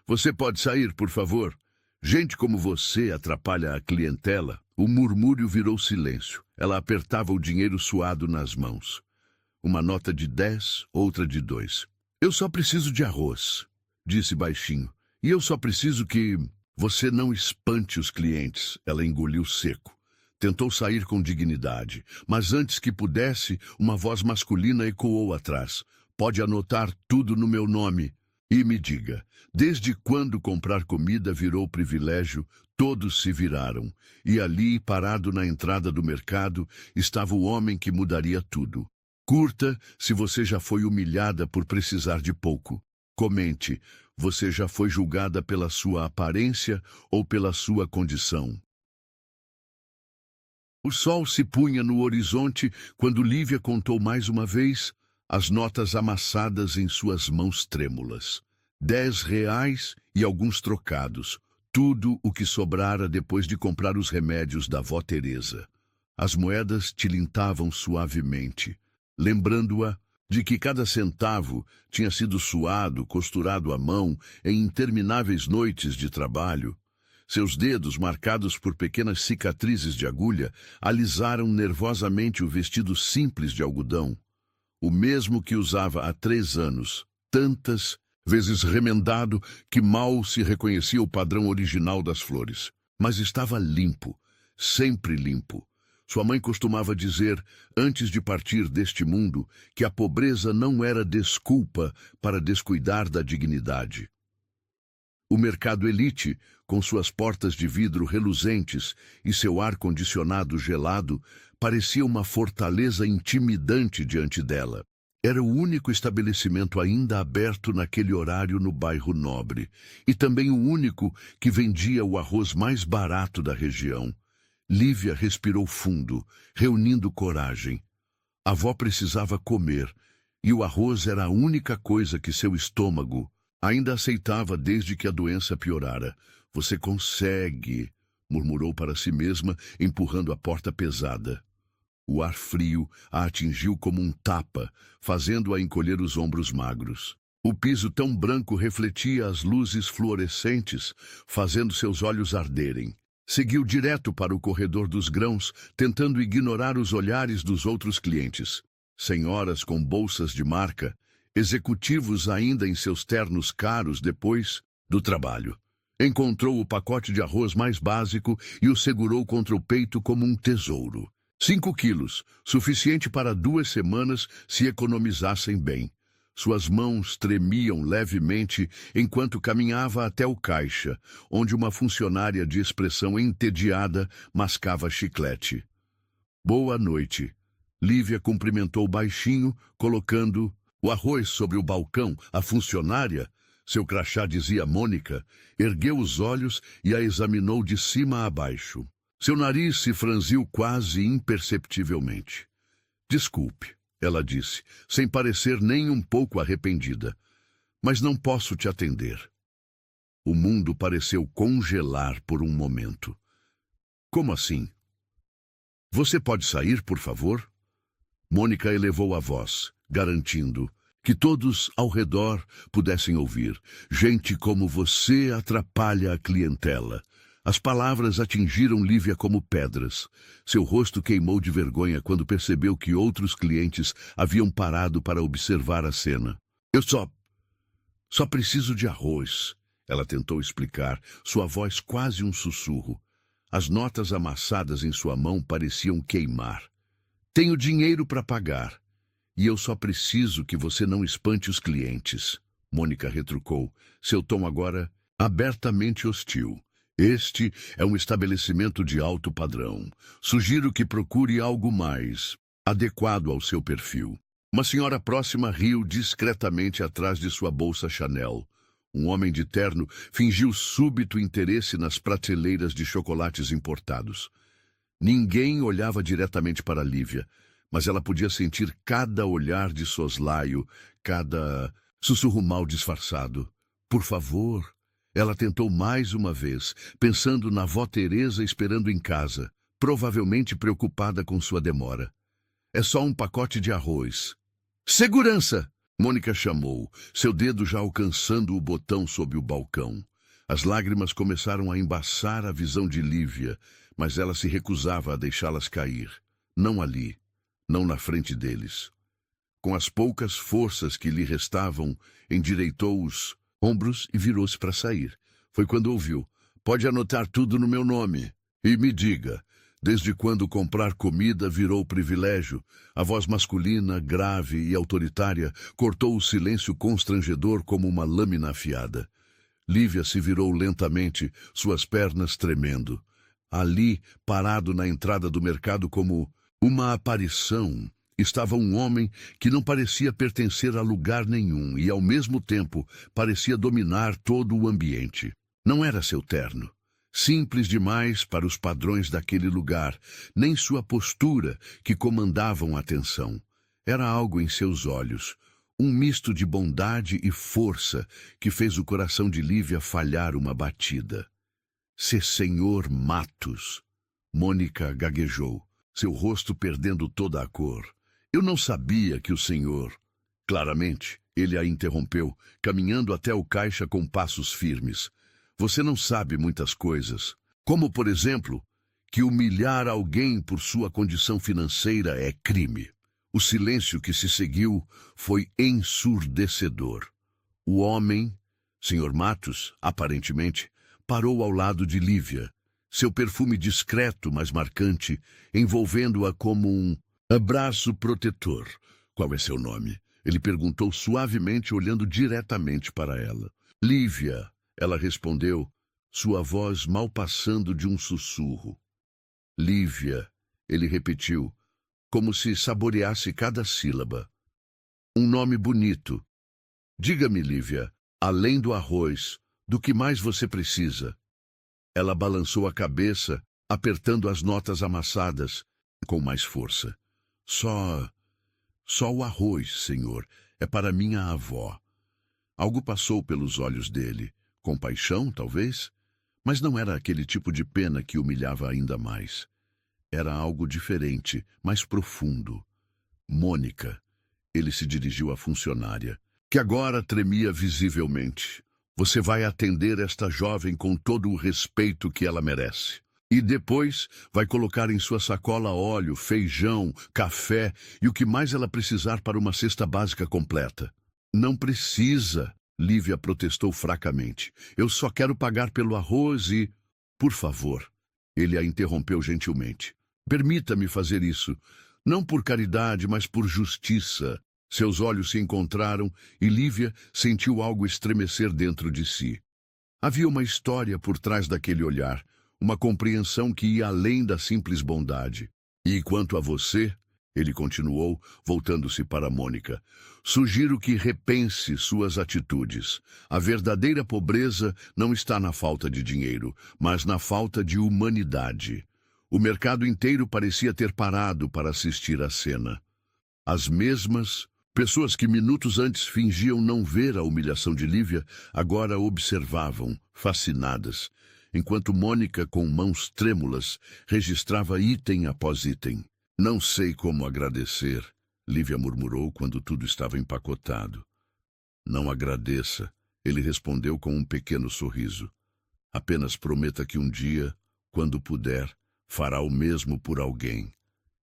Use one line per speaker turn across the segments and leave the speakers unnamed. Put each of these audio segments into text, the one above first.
Você pode sair, por favor? Gente como você atrapalha a clientela. O murmúrio virou silêncio. Ela apertava o dinheiro suado nas mãos. Uma nota de 10, outra de 2. Eu só preciso de arroz, disse baixinho. E eu só preciso que você não espante os clientes. Ela engoliu seco. Tentou sair com dignidade, mas antes que pudesse, uma voz masculina ecoou atrás. Pode anotar tudo no meu nome. E me diga, desde quando comprar comida virou privilégio, todos se viraram. E ali, parado na entrada do mercado, estava o homem que mudaria tudo. Curta se você já foi humilhada por precisar de pouco. Comente, você já foi julgada pela sua aparência ou pela sua condição? O sol se punha no horizonte quando Lívia contou mais uma vez as notas amassadas em suas mãos trêmulas. 10 reais e alguns trocados. Tudo o que sobrara depois de comprar os remédios da vó Teresa. As moedas tilintavam suavemente, lembrando-a de que cada centavo tinha sido suado, costurado à mão em intermináveis noites de trabalho. Seus dedos, marcados por pequenas cicatrizes de agulha, alisaram nervosamente o vestido simples de algodão, o mesmo que usava há 3 anos, tantas vezes remendado que mal se reconhecia o padrão original das flores. Mas estava limpo, sempre limpo. Sua mãe costumava dizer, antes de partir deste mundo, que a pobreza não era desculpa para descuidar da dignidade. O mercado elite, com suas portas de vidro reluzentes e seu ar-condicionado gelado, parecia uma fortaleza intimidante diante dela. Era o único estabelecimento ainda aberto naquele horário no bairro Nobre, e também o único que vendia o arroz mais barato da região. Lívia respirou fundo, reunindo coragem. A avó precisava comer, e o arroz era a única coisa que seu estômago ainda aceitava desde que a doença piorara. Você consegue, murmurou para si mesma, empurrando a porta pesada. O ar frio a atingiu como um tapa, fazendo-a encolher os ombros magros. O piso tão branco refletia as luzes fluorescentes, fazendo seus olhos arderem. Seguiu direto para o corredor dos grãos, tentando ignorar os olhares dos outros clientes. Senhoras com bolsas de marca, executivos ainda em seus ternos caros depois do trabalho. Encontrou o pacote de arroz mais básico e o segurou contra o peito como um tesouro. 5 quilos, suficiente para 2 semanas se economizassem bem. Suas mãos tremiam levemente enquanto caminhava até o caixa, onde uma funcionária de expressão entediada mascava chiclete. Boa noite. Lívia cumprimentou baixinho, colocando o arroz sobre o balcão. A funcionária, seu crachá dizia Mônica, ergueu os olhos e a examinou de cima a baixo. Seu nariz se franziu quase imperceptivelmente. Desculpe, ela disse, sem parecer nem um pouco arrependida, mas não posso te atender. O mundo pareceu congelar por um momento. Como assim? Você pode sair, por favor? Mônica elevou a voz, garantindo que todos ao redor pudessem ouvir. Gente como você atrapalha a clientela. As palavras atingiram Lívia como pedras. Seu rosto queimou de vergonha quando percebeu que outros clientes haviam parado para observar a cena. Eu só preciso de arroz, ela tentou explicar, sua voz quase um sussurro. As notas amassadas em sua mão pareciam queimar. Tenho dinheiro para pagar. E eu só preciso que você não espante os clientes. Mônica retrucou, seu tom agora abertamente hostil. Este é um estabelecimento de alto padrão. Sugiro que procure algo mais adequado ao seu perfil. Uma senhora próxima riu discretamente atrás de sua bolsa Chanel. Um homem de terno fingiu súbito interesse nas prateleiras de chocolates importados. Ninguém olhava diretamente para Lívia, mas ela podia sentir cada olhar de soslaio, cada sussurro mal disfarçado. Por favor. Ela tentou mais uma vez, pensando na vó Teresa esperando em casa, provavelmente preocupada com sua demora. É só um pacote de arroz. Segurança! Mônica chamou, seu dedo já alcançando o botão sob o balcão. As lágrimas começaram a embaçar a visão de Lívia, mas ela se recusava a deixá-las cair. Não ali, não na frente deles. Com as poucas forças que lhe restavam, endireitou os ombros e virou-se para sair. Foi quando ouviu: "Pode anotar tudo no meu nome. E me diga, desde quando comprar comida virou privilégio?" A voz masculina, grave e autoritária, cortou o silêncio constrangedor como uma lâmina afiada. Lívia se virou lentamente, suas pernas tremendo. Ali, parado na entrada do mercado como uma aparição, estava um homem que não parecia pertencer a lugar nenhum e, ao mesmo tempo, parecia dominar todo o ambiente. Não era seu terno, simples demais para os padrões daquele lugar, nem sua postura, que comandavam a atenção. Era algo em seus olhos, um misto de bondade e força que fez o coração de Lívia falhar uma batida. "Se Senhor Matos", Mônica gaguejou, seu rosto perdendo toda a cor. "Eu não sabia que o senhor..." Claramente, ele a interrompeu, caminhando até o caixa com passos firmes. "Você não sabe muitas coisas, como, por exemplo, que humilhar alguém por sua condição financeira é crime." O silêncio que se seguiu foi ensurdecedor. O homem, Sr. Matos, aparentemente, parou ao lado de Lívia, seu perfume discreto, mas marcante, envolvendo-a como um abraço protetor. "Qual é seu nome?" ele perguntou suavemente, olhando diretamente para ela. "Lívia", ela respondeu, sua voz mal passando de um sussurro. "Lívia", ele repetiu, como se saboreasse cada sílaba. "Um nome bonito. Diga-me, Lívia, além do arroz, do que mais você precisa?" Ela balançou a cabeça, apertando as notas amassadas, com mais força. Só o arroz, senhor. É para minha avó." Algo passou pelos olhos dele. Compaixão, talvez? Mas não era aquele tipo de pena que humilhava ainda mais. Era algo diferente, mais profundo. "Mônica", ele se dirigiu à funcionária, que agora tremia visivelmente. "Você vai atender esta jovem com todo o respeito que ela merece. E depois vai colocar em sua sacola óleo, feijão, café e o que mais ela precisar para uma cesta básica completa." "Não precisa", Lívia protestou fracamente. "Eu só quero pagar pelo arroz e..." "Por favor", ele a interrompeu gentilmente. "Permita-me fazer isso, não por caridade, mas por justiça." Seus olhos se encontraram e Lívia sentiu algo estremecer dentro de si. Havia uma história por trás daquele olhar, uma compreensão que ia além da simples bondade. "E quanto a você", ele continuou, voltando-se para Mônica, "sugiro que repense suas atitudes. A verdadeira pobreza não está na falta de dinheiro, mas na falta de humanidade." O mercado inteiro parecia ter parado para assistir à cena. As mesmas pessoas que minutos antes fingiam não ver a humilhação de Lívia, agora observavam, fascinadas, enquanto Mônica, com mãos trêmulas, registrava item após item. "Não sei como agradecer", Lívia murmurou quando tudo estava empacotado. "Não agradeça", ele respondeu com um pequeno sorriso. "Apenas prometa que um dia, quando puder, fará o mesmo por alguém."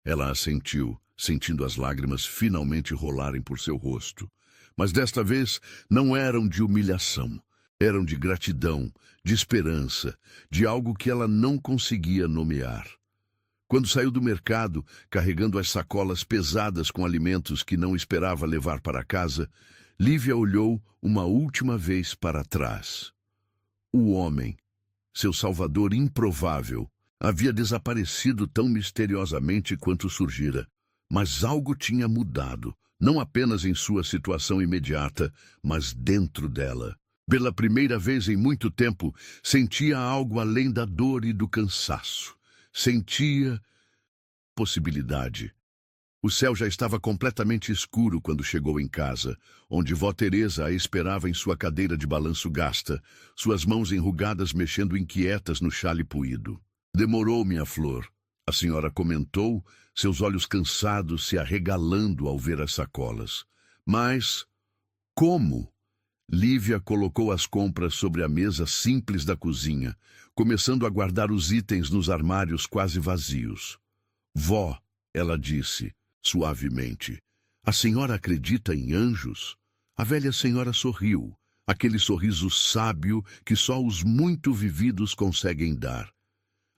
Ela assentiu, sentindo as lágrimas finalmente rolarem por seu rosto. Mas desta vez não eram de humilhação, eram de gratidão, de esperança, de algo que ela não conseguia nomear. Quando saiu do mercado, carregando as sacolas pesadas com alimentos que não esperava levar para casa, Lívia olhou uma última vez para trás. O homem, seu salvador improvável, havia desaparecido tão misteriosamente quanto surgira. Mas algo tinha mudado, não apenas em sua situação imediata, mas dentro dela. Pela primeira vez em muito tempo, sentia algo além da dor e do cansaço. Sentia possibilidade. O céu já estava completamente escuro quando chegou em casa, onde vó Teresa a esperava em sua cadeira de balanço gasta, suas mãos enrugadas mexendo inquietas no chale puído. "Demorou, minha flor", a senhora comentou, seus olhos cansados se arregalando ao ver as sacolas. Mas como? Lívia colocou as compras sobre a mesa simples da cozinha, começando a guardar os itens nos armários quase vazios. Vó, ela disse, suavemente, a senhora acredita em anjos? A velha senhora sorriu, aquele sorriso sábio que só os muito vividos conseguem dar.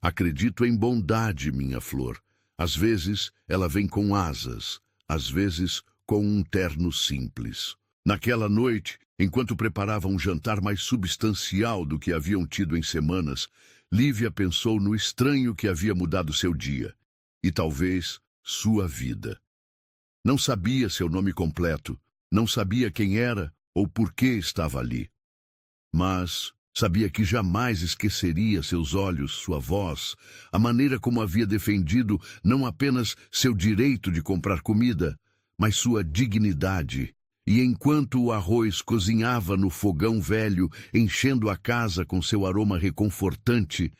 Acredito em bondade, minha flor. Às vezes ela vem com asas, às vezes com um terno simples. Naquela noite, enquanto preparavam um jantar mais substancial do que haviam tido em semanas, Lívia pensou no estranho que havia mudado seu dia, e talvez sua vida. Não sabia seu nome completo, não sabia quem era ou por que estava ali. Mas sabia que jamais esqueceria seus olhos, sua voz, a maneira como havia defendido não apenas seu direito de comprar comida, mas sua dignidade. E enquanto o arroz cozinhava no fogão velho, enchendo a casa com seu aroma reconfortante,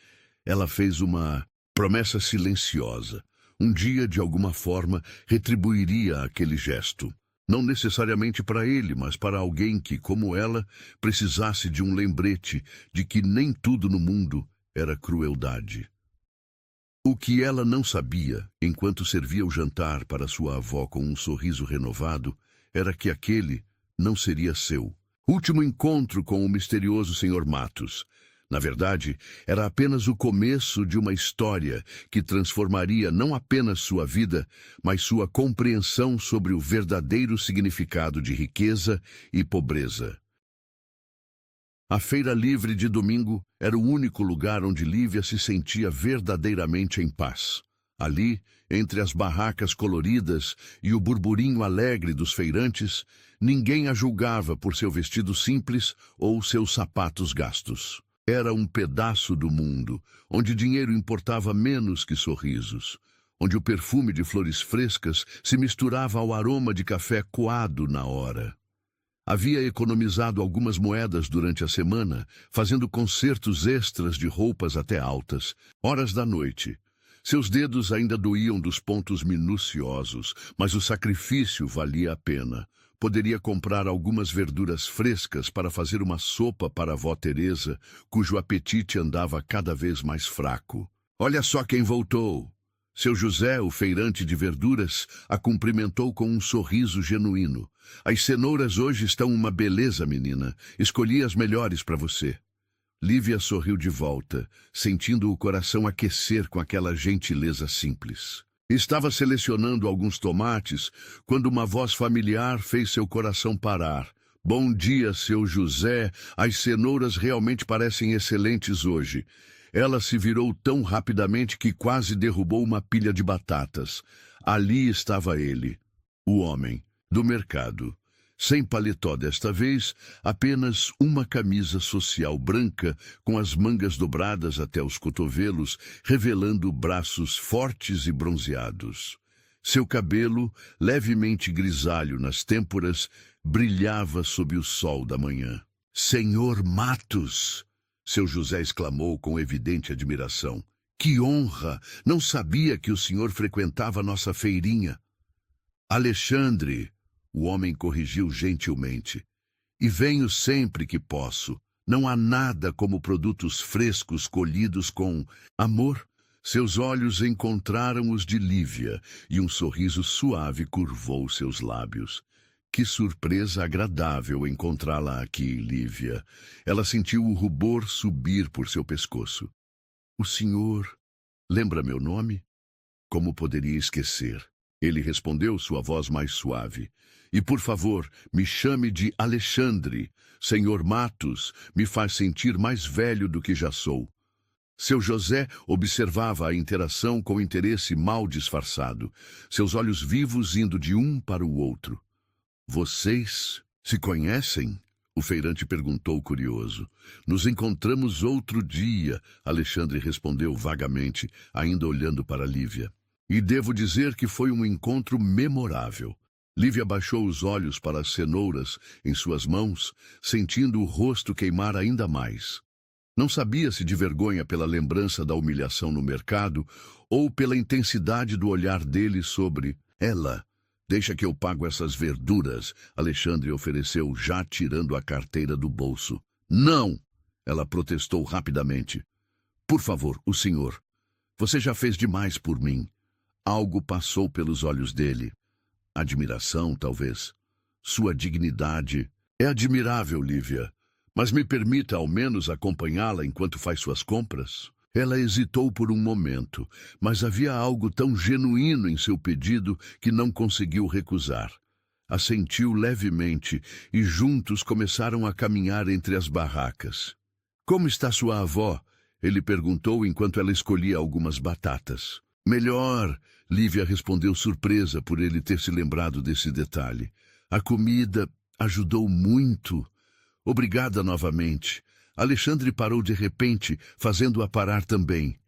ela fez uma promessa silenciosa. Um dia, de alguma forma, retribuiria aquele gesto. Não necessariamente para ele, mas para alguém que, como ela, precisasse de um lembrete de que nem tudo no mundo era crueldade. O que ela não sabia, enquanto servia o jantar para sua avó com um sorriso renovado, era que aquele não seria seu último encontro com o misterioso Sr. Matos. Na verdade, era apenas o começo de uma história que transformaria não apenas sua vida, mas sua compreensão sobre o verdadeiro significado de riqueza e pobreza. A feira livre de domingo era o único lugar onde Lívia se sentia verdadeiramente em paz. Ali, entre as barracas coloridas e o burburinho alegre dos feirantes, ninguém a julgava por seu vestido simples ou seus sapatos gastos. Era um pedaço do mundo, onde dinheiro importava menos que sorrisos, onde o perfume de flores frescas se misturava ao aroma de café coado na hora. Havia economizado algumas moedas durante a semana, fazendo concertos extras de roupas até altas, horas da noite. Seus dedos ainda doíam dos pontos minuciosos, mas o sacrifício valia a pena. Poderia comprar algumas verduras frescas para fazer uma sopa para a avó Teresa, cujo apetite andava cada vez mais fraco. Olha só quem voltou! Seu José, o feirante de verduras, a cumprimentou com um sorriso genuíno. As cenouras hoje estão uma beleza, menina. Escolhi as melhores para você. Lívia sorriu de volta, sentindo o coração aquecer com aquela gentileza simples. Estava selecionando alguns tomates quando uma voz familiar fez seu coração parar. Bom dia, seu José. As cenouras realmente parecem excelentes hoje. Ela se virou tão rapidamente que quase derrubou uma pilha de batatas. Ali estava ele, o homem, do mercado. Sem paletó desta vez, apenas uma camisa social branca com as mangas dobradas até os cotovelos, revelando braços fortes e bronzeados. Seu cabelo, levemente grisalho nas têmporas, brilhava sob o sol da manhã. Senhor Matos! Seu José exclamou com evidente admiração. Que honra! Não sabia que o senhor frequentava nossa feirinha. Alexandre! O homem corrigiu gentilmente. E venho sempre que posso. Não há nada como produtos frescos colhidos com amor. Seus olhos encontraram os de Lívia e um sorriso suave curvou seus lábios. Que surpresa agradável encontrá-la aqui, Lívia. Ela sentiu o rubor subir por seu pescoço. O senhor lembra meu nome? Como poderia esquecer? Ele respondeu, sua voz mais suave. E, por favor, me chame de Alexandre. Senhor Matos me faz sentir mais velho do que já sou. Seu José observava a interação com interesse mal disfarçado, seus olhos vivos indo de um para o outro. Vocês se conhecem? O feirante perguntou curioso. Nos encontramos outro dia, Alexandre respondeu vagamente, ainda olhando para Lívia. E devo dizer que foi um encontro memorável. Lívia baixou os olhos para as cenouras em suas mãos, sentindo o rosto queimar ainda mais. Não sabia se de vergonha pela lembrança da humilhação no mercado ou pela intensidade do olhar dele sobre ela. Deixa que eu pago essas verduras, Alexandre ofereceu, já tirando a carteira do bolso. Não! Ela protestou rapidamente. Por favor, o senhor. Você já fez demais por mim. Algo passou pelos olhos dele. Admiração, talvez. Sua dignidade. É admirável, Lívia. Mas me permita ao menos acompanhá-la enquanto faz suas compras? Ela hesitou por um momento, mas havia algo tão genuíno em seu pedido que não conseguiu recusar. Assentiu levemente e juntos começaram a caminhar entre as barracas. Como está sua avó? Ele perguntou enquanto ela escolhia algumas batatas. Melhor, Lívia respondeu surpresa por ele ter se lembrado desse detalhe. A comida ajudou muito. Obrigada novamente. Alexandre parou de repente, fazendo-a parar também.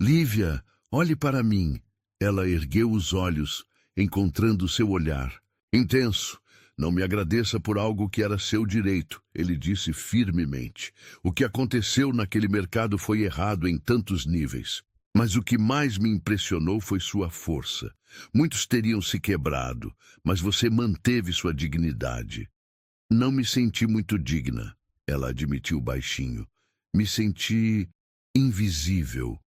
Lívia, olhe para mim. Ela ergueu os olhos, encontrando seu olhar. Intenso. Não me agradeça por algo que era seu direito, ele disse firmemente. O que aconteceu naquele mercado foi errado em tantos níveis. Mas o que mais me impressionou foi sua força. Muitos teriam se quebrado, mas você manteve sua dignidade. Não me senti muito digna, ela admitiu baixinho. Me senti invisível.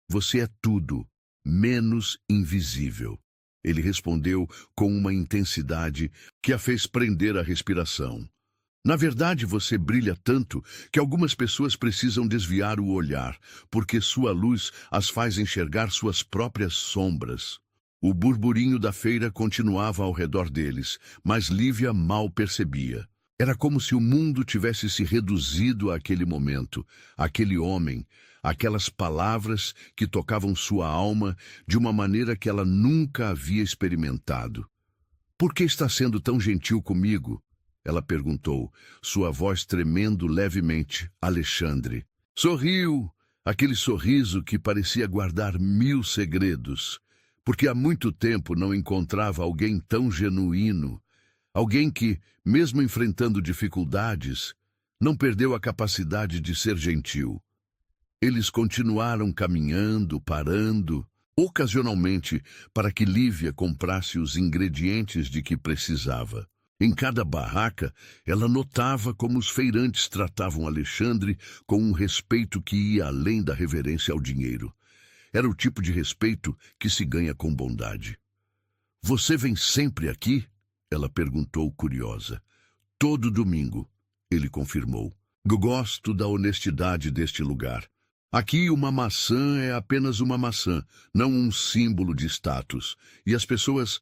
Você é tudo, menos invisível. Ele respondeu com uma intensidade que a fez prender a respiração. Na verdade, você brilha tanto que algumas pessoas precisam desviar o olhar, porque sua luz as faz enxergar suas próprias sombras. O burburinho da feira continuava ao redor deles, mas Lívia mal percebia. Era como se o mundo tivesse se reduzido àquele momento, àquele homem, aquelas palavras que tocavam sua alma de uma maneira que ela nunca havia experimentado. Por que está sendo tão gentil comigo? Ela perguntou, sua voz tremendo levemente. Alexandre. Sorriu, aquele sorriso que parecia guardar 1000 segredos, porque há muito tempo não encontrava alguém tão genuíno, alguém que, mesmo enfrentando dificuldades, não perdeu a capacidade de ser gentil. Eles continuaram caminhando, parando, ocasionalmente, para que Lívia comprasse os ingredientes de que precisava. Em cada barraca, ela notava como os feirantes tratavam Alexandre com um respeito que ia além da reverência ao dinheiro. Era o tipo de respeito que se ganha com bondade. Você vem sempre aqui? Ela perguntou curiosa. Todo domingo, ele confirmou. Gosto da honestidade deste lugar. Aqui uma maçã é apenas uma maçã, não um símbolo de status. E as pessoas...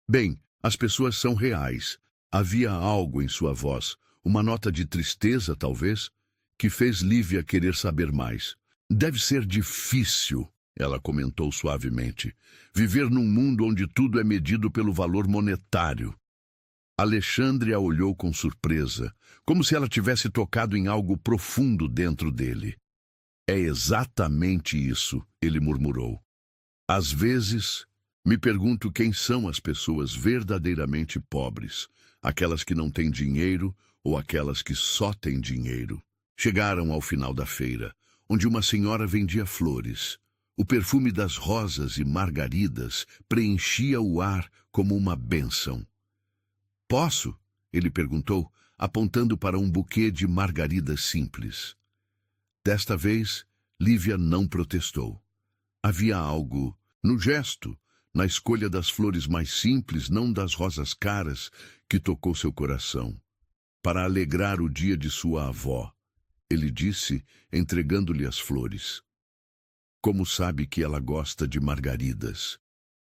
Bem, as pessoas são reais. Havia algo em sua voz, uma nota de tristeza, talvez, que fez Lívia querer saber mais. Deve ser difícil, ela comentou suavemente, viver num mundo onde tudo é medido pelo valor monetário. Alexandre a olhou com surpresa, como se ela tivesse tocado em algo profundo dentro dele. É exatamente isso, ele murmurou. Às vezes, me pergunto quem são as pessoas verdadeiramente pobres, aquelas que não têm dinheiro ou aquelas que só têm dinheiro. Chegaram ao final da feira, onde uma senhora vendia flores. O perfume das rosas e margaridas preenchia o ar como uma bênção. Posso? Ele perguntou, apontando para um buquê de margaridas simples. Desta vez, Lívia não protestou. Havia algo no gesto, na escolha das flores mais simples, não das rosas caras, que tocou seu coração. Para alegrar o dia de sua avó, ele disse, entregando-lhe as flores. Como sabe que ela gosta de margaridas?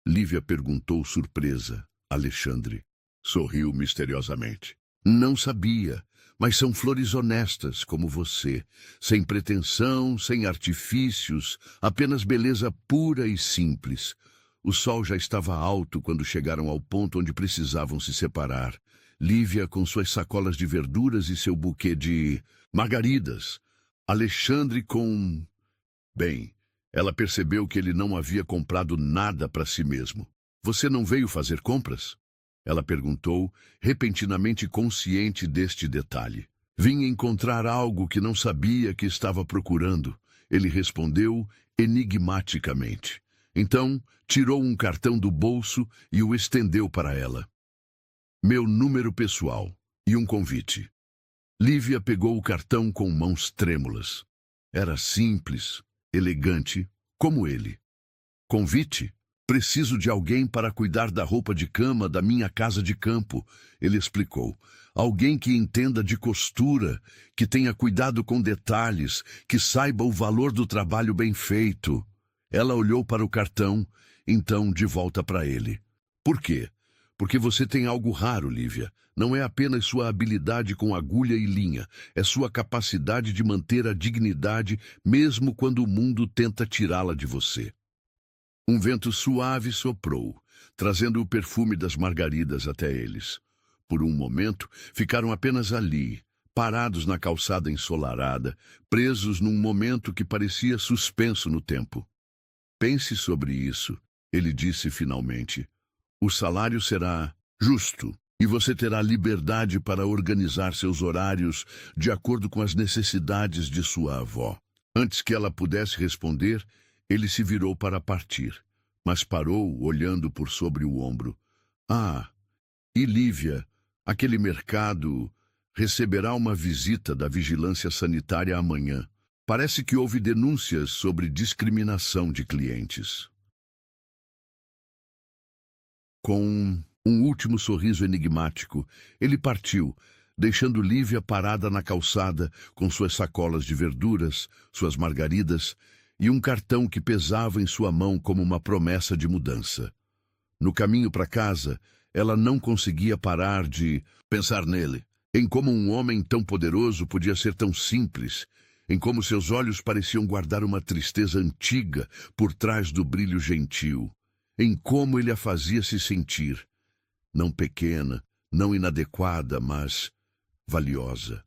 Lívia perguntou surpresa. Alexandre sorriu misteriosamente. Não sabia, mas são flores honestas como você, sem pretensão, sem artifícios, apenas beleza pura e simples. O sol já estava alto quando chegaram ao ponto onde precisavam se separar. Lívia com suas sacolas de verduras e seu buquê de margaridas. Alexandre com... Bem, ela percebeu que ele não havia comprado nada para si mesmo. Você não veio fazer compras? Ela perguntou, repentinamente consciente deste detalhe. Vim encontrar algo que não sabia que estava procurando. Ele respondeu enigmaticamente. Então, tirou um cartão do bolso e o estendeu para ela. Meu número pessoal e um convite. Lívia pegou o cartão com mãos trêmulas. Era simples, elegante, como ele. Convite? Preciso de alguém para cuidar da roupa de cama da minha casa de campo, ele explicou. Alguém que entenda de costura, que tenha cuidado com detalhes, que saiba o valor do trabalho bem feito. Ela olhou para o cartão, então de volta para ele. Por quê? Porque você tem algo raro, Lívia. Não é apenas sua habilidade com agulha e linha, é sua capacidade de manter a dignidade mesmo quando o mundo tenta tirá-la de você. Um vento suave soprou, trazendo o perfume das margaridas até eles. Por um momento, ficaram apenas ali, parados na calçada ensolarada, presos num momento que parecia suspenso no tempo. Pense sobre isso, ele disse finalmente. O salário será justo e você terá liberdade para organizar seus horários de acordo com as necessidades de sua avó. Antes que ela pudesse responder, ele se virou para partir, mas parou olhando por sobre o ombro. Ah, e Lívia, aquele mercado receberá uma visita da vigilância sanitária amanhã. Parece que houve denúncias sobre discriminação de clientes. Com um último sorriso enigmático, ele partiu, deixando Lívia parada na calçada com suas sacolas de verduras, suas margaridas e um cartão que pesava em sua mão como uma promessa de mudança. No caminho para casa, ela não conseguia parar de pensar nele, em como um homem tão poderoso podia ser tão simples, em como seus olhos pareciam guardar uma tristeza antiga por trás do brilho gentil, em como ele a fazia se sentir, não pequena, não inadequada, mas valiosa.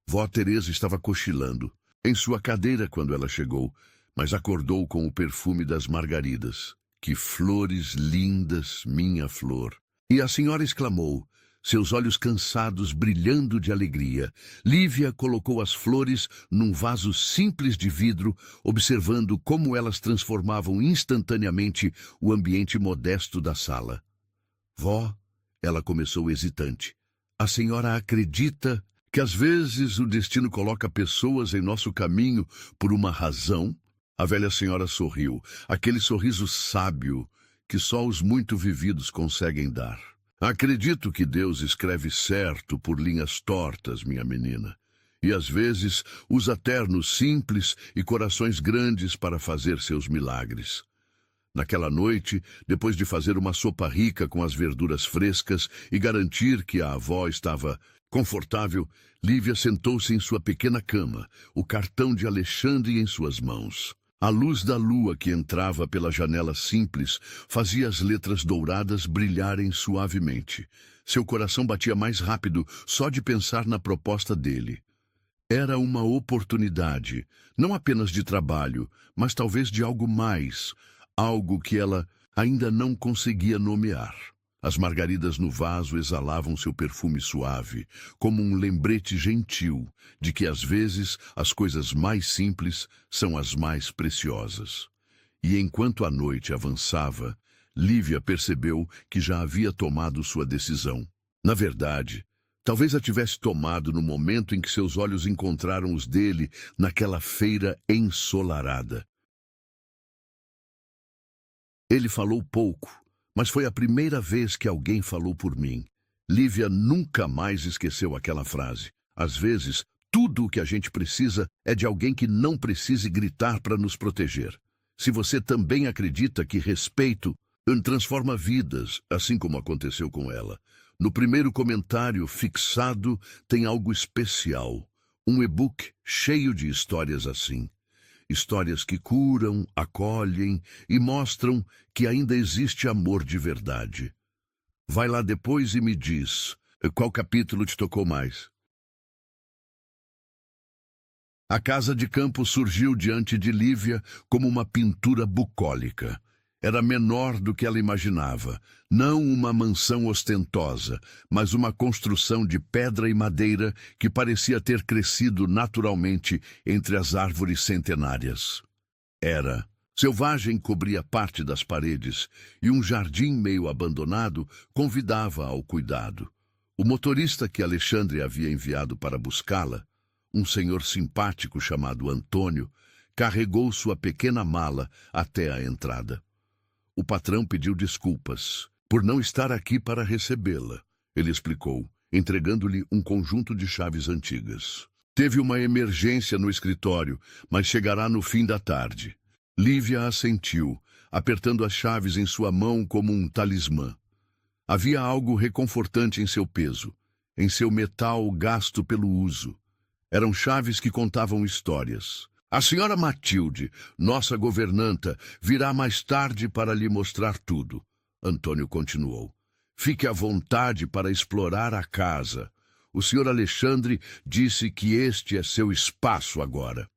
Vó Teresa estava cochilando em sua cadeira quando ela chegou, mas acordou com o perfume das margaridas. Que flores lindas, minha flor! E a senhora exclamou, seus olhos cansados brilhando de alegria. Lívia colocou as flores num vaso simples de vidro, observando como elas transformavam instantaneamente o ambiente modesto da sala. Vó, ela começou hesitante, a senhora acredita que às vezes o destino coloca pessoas em nosso caminho por uma razão? A velha senhora sorriu, aquele sorriso sábio que só os muito vividos conseguem dar. Acredito que Deus escreve certo por linhas tortas, minha menina, e às vezes usa ternos simples e corações grandes para fazer seus milagres. Naquela noite, depois de fazer uma sopa rica com as verduras frescas e garantir que a avó estava confortável, Lívia sentou-se em sua pequena cama, o cartão de Alexandre em suas mãos. A luz da lua que entrava pela janela simples fazia as letras douradas brilharem suavemente. Seu coração batia mais rápido só de pensar na proposta dele. Era uma oportunidade, não apenas de trabalho, mas talvez de algo mais, algo que ela ainda não conseguia nomear. As margaridas no vaso exalavam seu perfume suave, como um lembrete gentil de que às vezes as coisas mais simples são as mais preciosas. E enquanto a noite avançava, Lívia percebeu que já havia tomado sua decisão. Na verdade, talvez a tivesse tomado no momento em que seus olhos encontraram os dele naquela feira ensolarada. Ele falou pouco, mas foi a primeira vez que alguém falou por mim. Lívia nunca mais esqueceu aquela frase. Às vezes, tudo o que a gente precisa é de alguém que não precise gritar para nos proteger. Se você também acredita que respeito transforma vidas, assim como aconteceu com ela, no primeiro comentário fixado tem algo especial. Um e-book cheio de histórias assim. Histórias que curam, acolhem e mostram que ainda existe amor de verdade. Vai lá depois e me diz qual capítulo te tocou mais. A casa de campo surgiu diante de Lívia como uma pintura bucólica. Era menor do que ela imaginava, não uma mansão ostentosa, mas uma construção de pedra e madeira que parecia ter crescido naturalmente entre as árvores centenárias. Era Selvagem cobria parte das paredes e um jardim meio abandonado convidava ao cuidado. O motorista que Alexandre havia enviado para buscá-la, um senhor simpático chamado Antônio, carregou sua pequena mala até a entrada. O patrão pediu desculpas por não estar aqui para recebê-la, ele explicou, entregando-lhe um conjunto de chaves antigas. Teve uma emergência no escritório, mas chegará no fim da tarde. Lívia assentiu, apertando as chaves em sua mão como um talismã. Havia algo reconfortante em seu peso, em seu metal gasto pelo uso. Eram chaves que contavam histórias. A senhora Matilde, nossa governanta, virá mais tarde para lhe mostrar tudo. Antônio continuou. Fique à vontade para explorar a casa. O senhor Alexandre disse que este é seu espaço agora.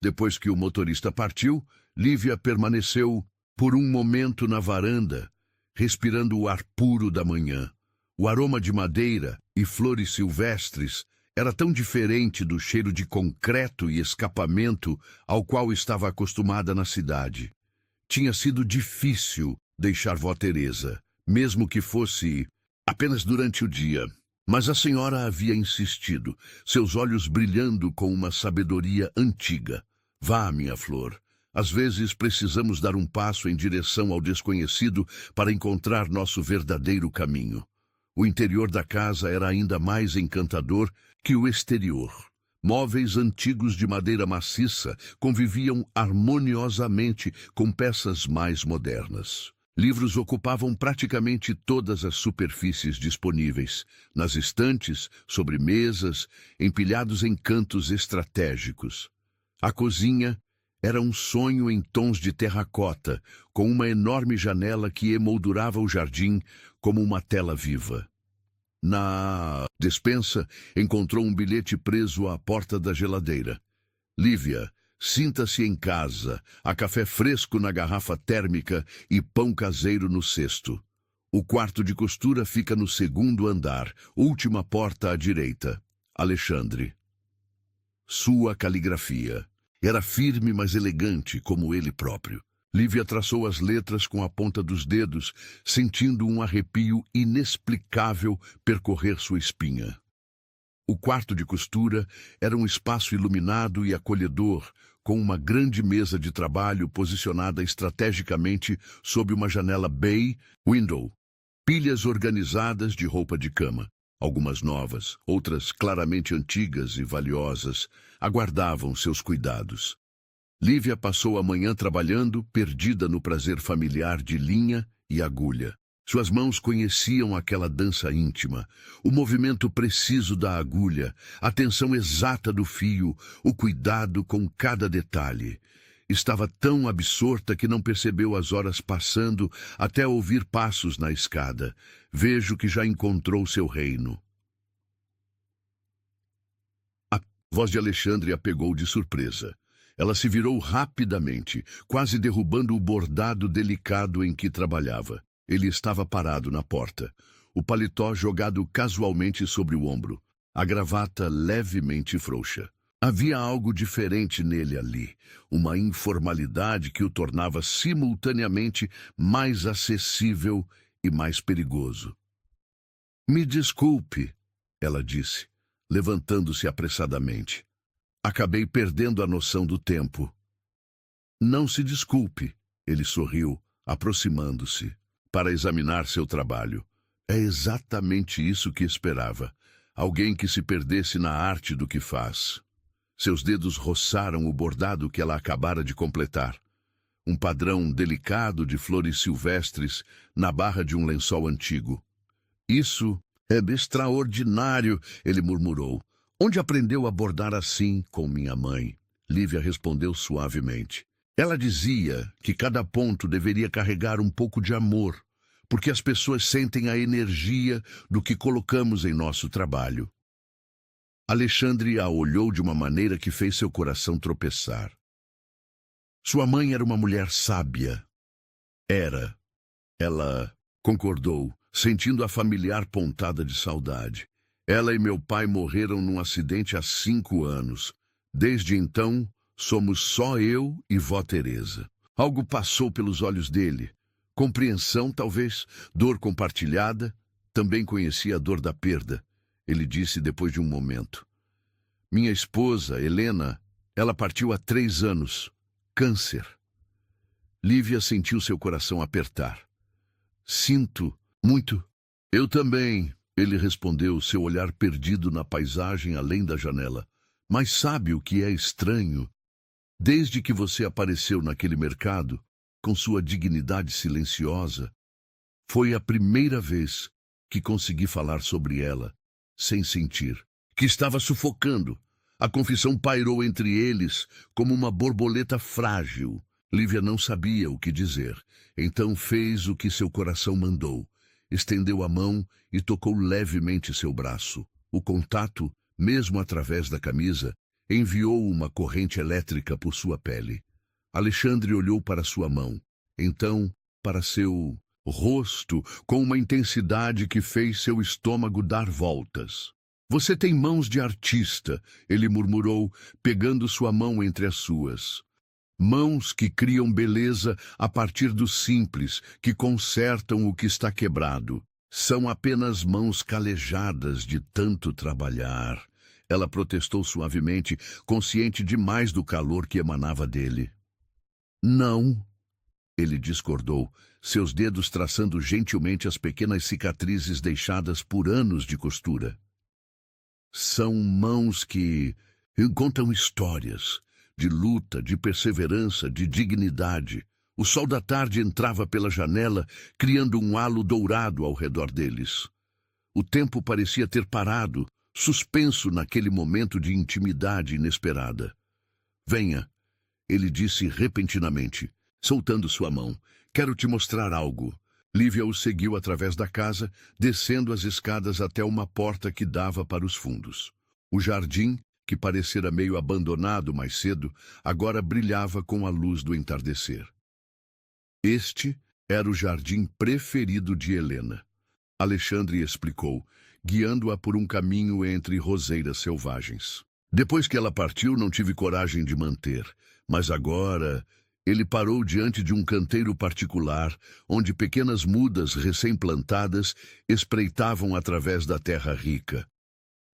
Depois que o motorista partiu, Lívia permaneceu por um momento na varanda, respirando o ar puro da manhã. O aroma de madeira e flores silvestres era tão diferente do cheiro de concreto e escapamento ao qual estava acostumada na cidade. Tinha sido difícil deixar vó Teresa, mesmo que fosse apenas durante o dia. Mas a senhora havia insistido, seus olhos brilhando com uma sabedoria antiga. Vá, minha flor. Às vezes precisamos dar um passo em direção ao desconhecido para encontrar nosso verdadeiro caminho. O interior da casa era ainda mais encantador que o exterior. Móveis antigos de madeira maciça conviviam harmoniosamente com peças mais modernas. Livros ocupavam praticamente todas as superfícies disponíveis, nas estantes, sobre mesas, empilhados em cantos estratégicos. A cozinha era um sonho em tons de terracota, com uma enorme janela que emoldurava o jardim como uma tela viva. Na despensa, encontrou um bilhete preso à porta da geladeira. Lívia, sinta-se em casa, há café fresco na garrafa térmica e pão caseiro no cesto. O quarto de costura fica no segundo andar, última porta à direita. Alexandre. Sua caligrafia era firme, mas elegante, como ele próprio. Lívia traçou as letras com a ponta dos dedos, sentindo um arrepio inexplicável percorrer sua espinha. O quarto de costura era um espaço iluminado e acolhedor, com uma grande mesa de trabalho posicionada estrategicamente sob uma janela bay window. Pilhas organizadas de roupa de cama, algumas novas, outras claramente antigas e valiosas, aguardavam seus cuidados. Lívia passou a manhã trabalhando, perdida no prazer familiar de linha e agulha. Suas mãos conheciam aquela dança íntima, o movimento preciso da agulha, a tensão exata do fio, o cuidado com cada detalhe. Estava tão absorta que não percebeu as horas passando até ouvir passos na escada. Vejo que já encontrou seu reino. A voz de Alexandre a pegou de surpresa. Ela se virou rapidamente, quase derrubando o bordado delicado em que trabalhava. Ele estava parado na porta, o paletó jogado casualmente sobre o ombro, a gravata levemente frouxa. Havia algo diferente nele ali, uma informalidade que o tornava simultaneamente mais acessível e mais perigoso. Me desculpe, ela disse, levantando-se apressadamente. Acabei perdendo a noção do tempo. Não se desculpe, ele sorriu, aproximando-se, para examinar seu trabalho. É exatamente isso que esperava. Alguém que se perdesse na arte do que faz. Seus dedos roçaram o bordado que ela acabara de completar. Um padrão delicado de flores silvestres na barra de um lençol antigo. Isso é extraordinário, ele murmurou. Onde aprendeu a bordar assim com minha mãe? Lívia respondeu suavemente. Ela dizia que cada ponto deveria carregar um pouco de amor, porque as pessoas sentem a energia do que colocamos em nosso trabalho. Alexandre a olhou de uma maneira que fez seu coração tropeçar. Sua mãe era uma mulher sábia. Era. Ela concordou, sentindo a familiar pontada de saudade. Ela e meu pai morreram num acidente há 5 anos. Desde então, somos só eu e vó Teresa. Algo passou pelos olhos dele. Compreensão, talvez, dor compartilhada. Também conhecia a dor da perda. Ele disse depois de um momento. Minha esposa, Helena, ela partiu há 3 anos. Câncer. Lívia sentiu seu coração apertar. Sinto muito. Eu também, ele respondeu, seu olhar perdido na paisagem além da janela. Mas sabe o que é estranho? Desde que você apareceu naquele mercado, com sua dignidade silenciosa, foi a primeira vez que consegui falar sobre ela, sem sentir, que estava sufocando. A confissão pairou entre eles como uma borboleta frágil. Lívia não sabia o que dizer, então fez o que seu coração mandou. Estendeu a mão e tocou levemente seu braço. O contato, mesmo através da camisa, enviou uma corrente elétrica por sua pele. Alexandre olhou para sua mão, então para seu rosto, com uma intensidade que fez seu estômago dar voltas. Você tem mãos de artista, ele murmurou, pegando sua mão entre as suas. Mãos que criam beleza a partir do simples, que consertam o que está quebrado. São apenas mãos calejadas de tanto trabalhar. Ela protestou suavemente, consciente demais do calor que emanava dele. Não, ele discordou, seus dedos traçando gentilmente as pequenas cicatrizes deixadas por anos de costura. São mãos que contam histórias, de luta, de perseverança, de dignidade. O sol da tarde entrava pela janela, criando um halo dourado ao redor deles. O tempo parecia ter parado, suspenso naquele momento de intimidade inesperada. Venha, ele disse repentinamente, soltando sua mão. Quero te mostrar algo. Lívia o seguiu através da casa, descendo as escadas até uma porta que dava para os fundos. O jardim, que parecera meio abandonado mais cedo, agora brilhava com a luz do entardecer. Este era o jardim preferido de Helena. Alexandre explicou, guiando-a por um caminho entre roseiras selvagens. Depois que ela partiu, não tive coragem de manter, mas agora ele parou diante de um canteiro particular, onde pequenas mudas recém-plantadas espreitavam através da terra rica.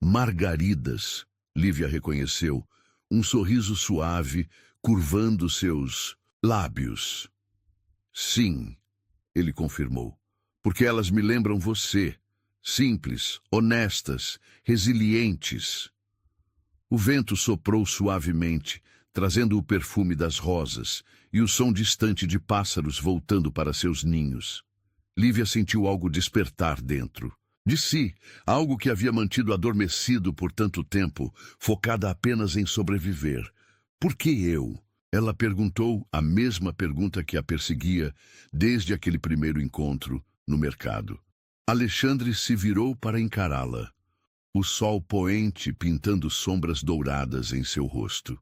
Margaridas, Lívia reconheceu, um sorriso suave, curvando seus lábios. Sim, ele confirmou, porque elas me lembram você, simples, honestas, resilientes. O vento soprou suavemente, trazendo o perfume das rosas e o som distante de pássaros voltando para seus ninhos. Lívia sentiu algo despertar dentro de si, algo que havia mantido adormecido por tanto tempo, focada apenas em sobreviver. Por que eu? Ela perguntou a mesma pergunta que a perseguia desde aquele primeiro encontro no mercado. Alexandre se virou para encará-la, o sol poente pintando sombras douradas em seu rosto.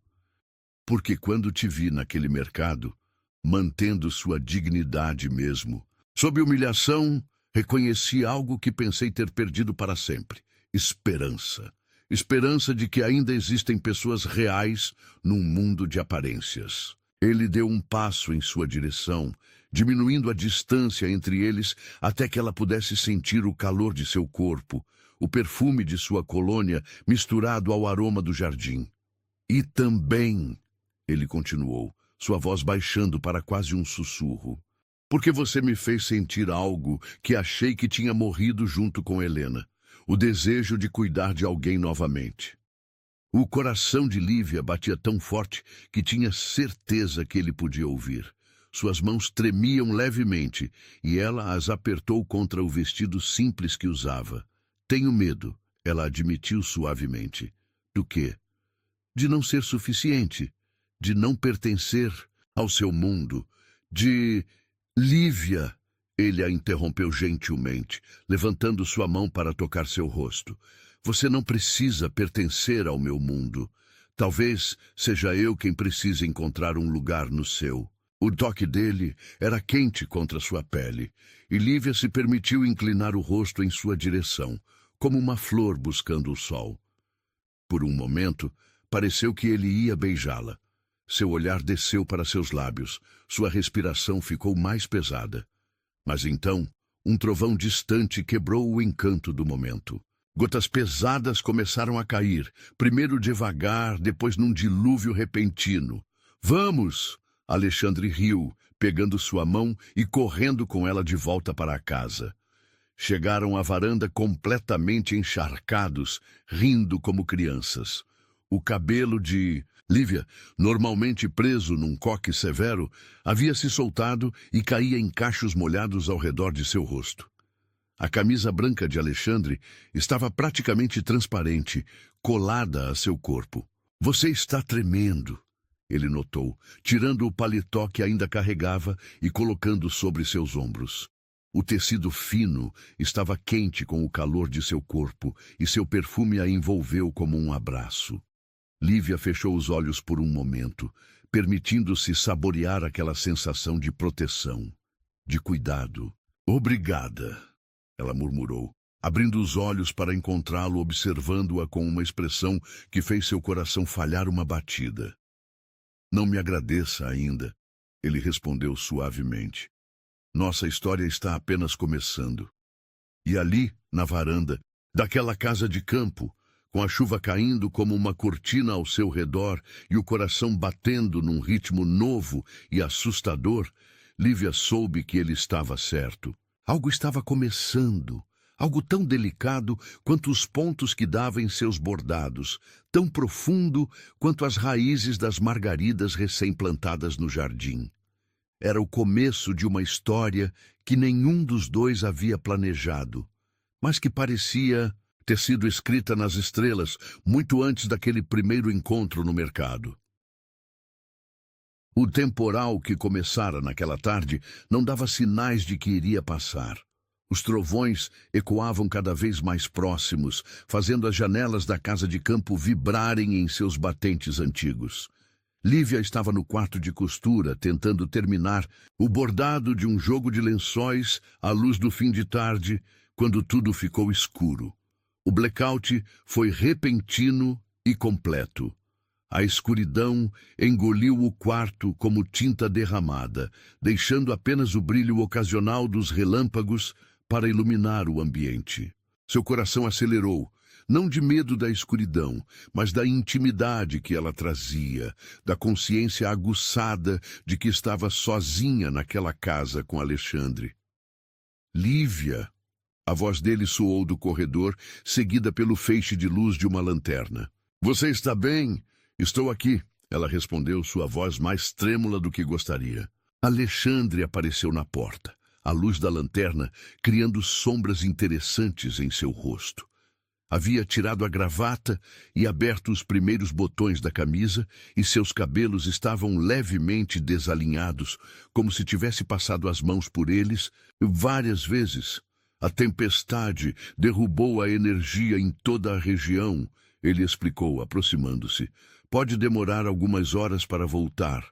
Porque quando te vi naquele mercado, mantendo sua dignidade mesmo, sob humilhação, reconheci algo que pensei ter perdido para sempre. Esperança. Esperança de que ainda existem pessoas reais num mundo de aparências. Ele deu um passo em sua direção, diminuindo a distância entre eles até que ela pudesse sentir o calor de seu corpo, o perfume de sua colônia misturado ao aroma do jardim. E também, ele continuou, sua voz baixando para quase um sussurro, porque você me fez sentir algo que achei que tinha morrido junto com Helena, o desejo de cuidar de alguém novamente. O coração de Lívia batia tão forte que tinha certeza que ele podia ouvir. Suas mãos tremiam levemente e ela as apertou contra o vestido simples que usava. Tenho medo, ela admitiu suavemente. Do quê? De não ser suficiente, de não pertencer ao seu mundo, de... Lívia, ele a interrompeu gentilmente, levantando sua mão para tocar seu rosto. Você não precisa pertencer ao meu mundo. Talvez seja eu quem precise encontrar um lugar no seu. O toque dele era quente contra sua pele, e Lívia se permitiu inclinar o rosto em sua direção, como uma flor buscando o sol. Por um momento, pareceu que ele ia beijá-la, Seu olhar desceu para seus lábios, sua respiração ficou mais pesada. Mas então, um trovão distante quebrou o encanto do momento. Gotas pesadas começaram a cair, primeiro devagar, depois num dilúvio repentino. Vamos! Alexandre riu, pegando sua mão e correndo com ela de volta para a casa. Chegaram à varanda completamente encharcados, rindo como crianças. O cabelo de Lívia, normalmente preso num coque severo, havia se soltado e caía em cachos molhados ao redor de seu rosto. A camisa branca de Alexandre estava praticamente transparente, colada a seu corpo. Você está tremendo, ele notou, tirando o paletó que ainda carregava e colocando sobre seus ombros. O tecido fino estava quente com o calor de seu corpo e seu perfume a envolveu como um abraço. Lívia fechou os olhos por um momento, permitindo-se saborear aquela sensação de proteção, de cuidado. Obrigada, ela murmurou, abrindo os olhos para encontrá-lo observando-a com uma expressão que fez seu coração falhar uma batida. Não me agradeça ainda, ele respondeu suavemente. Nossa história está apenas começando. E ali, na varanda, daquela casa de campo, com a chuva caindo como uma cortina ao seu redor e o coração batendo num ritmo novo e assustador, Lívia soube que ele estava certo. Algo estava começando, algo tão delicado quanto os pontos que dava em seus bordados, tão profundo quanto as raízes das margaridas recém-plantadas no jardim. Era o começo de uma história que nenhum dos dois havia planejado, mas que parecia ter sido escrita nas estrelas muito antes daquele primeiro encontro no mercado. O temporal que começara naquela tarde não dava sinais de que iria passar. Os trovões ecoavam cada vez mais próximos, fazendo as janelas da casa de campo vibrarem em seus batentes antigos. Lívia estava no quarto de costura, tentando terminar o bordado de um jogo de lençóis à luz do fim de tarde, quando tudo ficou escuro. O blackout foi repentino e completo. A escuridão engoliu o quarto como tinta derramada, deixando apenas o brilho ocasional dos relâmpagos para iluminar o ambiente. Seu coração acelerou, não de medo da escuridão, mas da intimidade que ela trazia, da consciência aguçada de que estava sozinha naquela casa com Alexandre. Lívia! A voz dele soou do corredor, seguida pelo feixe de luz de uma lanterna. Você está bem? Estou aqui, ela respondeu, sua voz mais trêmula do que gostaria. Alexandre apareceu na porta, a luz da lanterna criando sombras interessantes em seu rosto. Havia tirado a gravata e aberto os primeiros botões da camisa e seus cabelos estavam levemente desalinhados, como se tivesse passado as mãos por eles várias vezes. A tempestade derrubou a energia em toda a região, ele explicou, aproximando-se. Pode demorar algumas horas para voltar.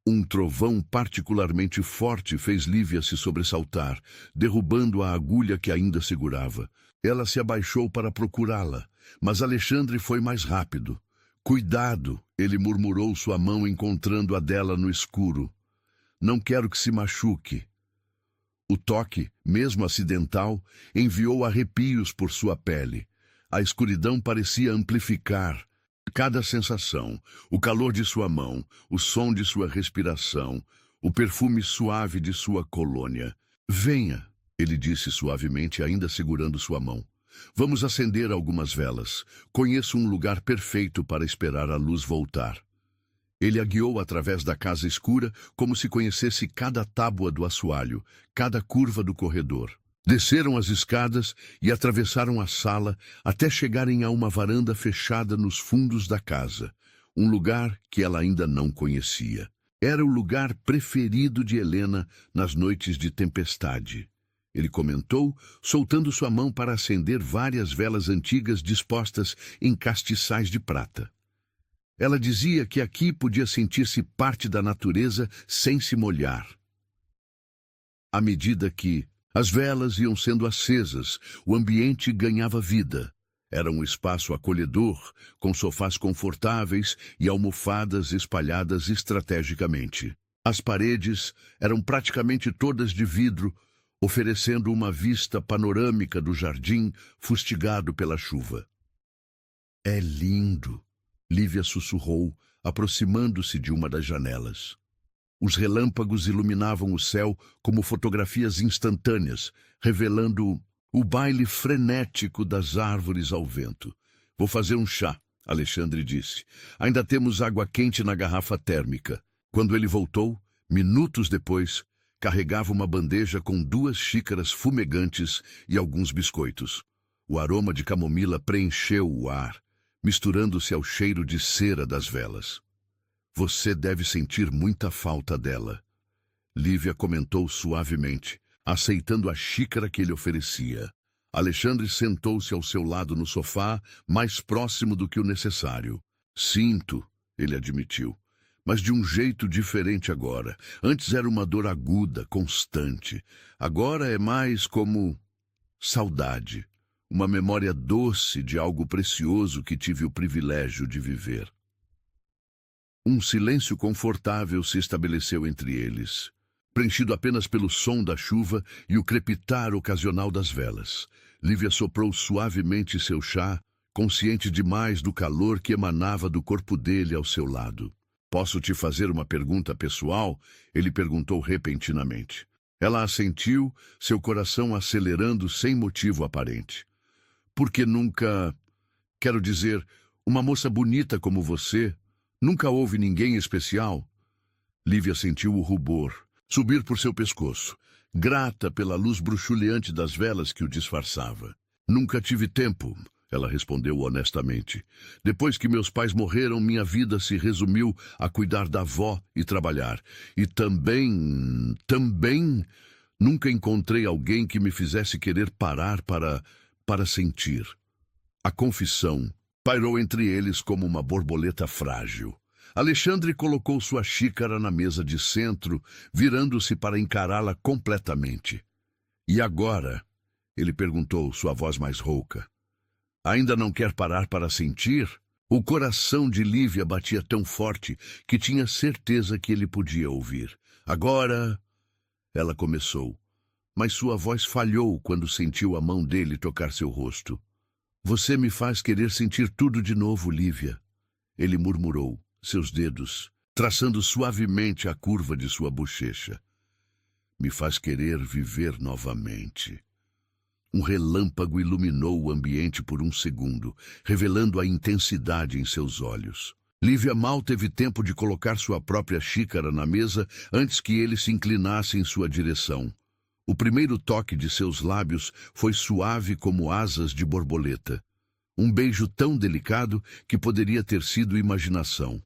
Um trovão particularmente forte fez Lívia se sobressaltar, derrubando a agulha que ainda segurava. Ela se abaixou para procurá-la, mas Alexandre foi mais rápido. Cuidado, ele murmurou, sua mão encontrando a dela no escuro. Não quero que se machuque. O toque, mesmo acidental, enviou arrepios por sua pele. A escuridão parecia amplificar cada sensação, o calor de sua mão, o som de sua respiração, o perfume suave de sua colônia. Venha, ele disse suavemente, ainda segurando sua mão. Vamos acender algumas velas. Conheço um lugar perfeito para esperar a luz voltar. Ele a guiou através da casa escura como se conhecesse cada tábua do assoalho, cada curva do corredor. Desceram as escadas e atravessaram a sala até chegarem a uma varanda fechada nos fundos da casa, um lugar que ela ainda não conhecia. Era o lugar preferido de Helena nas noites de tempestade. Ele comentou, soltando sua mão para acender várias velas antigas dispostas em castiçais de prata. Ela dizia que aqui podia sentir-se parte da natureza sem se molhar. À medida que as velas iam sendo acesas, o ambiente ganhava vida. Era um espaço acolhedor, com sofás confortáveis e almofadas espalhadas estrategicamente. As paredes eram praticamente todas de vidro, oferecendo uma vista panorâmica do jardim fustigado pela chuva. É lindo, Lívia sussurrou, aproximando-se de uma das janelas. Os relâmpagos iluminavam o céu como fotografias instantâneas, revelando o baile frenético das árvores ao vento. Vou fazer um chá, Alexandre disse. Ainda temos água quente na garrafa térmica. Quando ele voltou, minutos depois, carregava uma bandeja com 2 xícaras fumegantes e alguns biscoitos. O aroma de camomila preencheu o ar, misturando-se ao cheiro de cera das velas. Você deve sentir muita falta dela, Lívia comentou suavemente, aceitando a xícara que ele oferecia. Alexandre sentou-se ao seu lado no sofá, mais próximo do que o necessário. Sinto, ele admitiu, mas de um jeito diferente agora. Antes era uma dor aguda, constante. Agora é mais como saudade, uma memória doce de algo precioso que tive o privilégio de viver. Um silêncio confortável se estabeleceu entre eles, preenchido apenas pelo som da chuva e o crepitar ocasional das velas. Lívia soprou suavemente seu chá, consciente demais do calor que emanava do corpo dele ao seu lado. Posso te fazer uma pergunta pessoal? Ele perguntou repentinamente. Ela assentiu, seu coração acelerando sem motivo aparente. Porque nunca... Quero dizer, uma moça bonita como você... Nunca houve ninguém especial? Lívia sentiu o rubor subir por seu pescoço, grata pela luz bruxuleante das velas que o disfarçava. Nunca tive tempo, ela respondeu honestamente. Depois que meus pais morreram, minha vida se resumiu a cuidar da avó e trabalhar. E também, nunca encontrei alguém que me fizesse querer parar para sentir. A confissão pairou entre eles como uma borboleta frágil. Alexandre colocou sua xícara na mesa de centro, virando-se para encará-la completamente. E agora? Ele perguntou, sua voz mais rouca. Ainda não quer parar para sentir? O coração de Lívia batia tão forte que tinha certeza que ele podia ouvir. Agora, ela começou, mas sua voz falhou quando sentiu a mão dele tocar seu rosto. Você me faz querer sentir tudo de novo, Lívia. Ele murmurou, seus dedos, traçando suavemente a curva de sua bochecha. Me faz querer viver novamente. Um relâmpago iluminou o ambiente por um segundo, revelando a intensidade em seus olhos. Lívia mal teve tempo de colocar sua própria xícara na mesa antes que ele se inclinasse em sua direção. O primeiro toque de seus lábios foi suave como asas de borboleta. Um beijo tão delicado que poderia ter sido imaginação.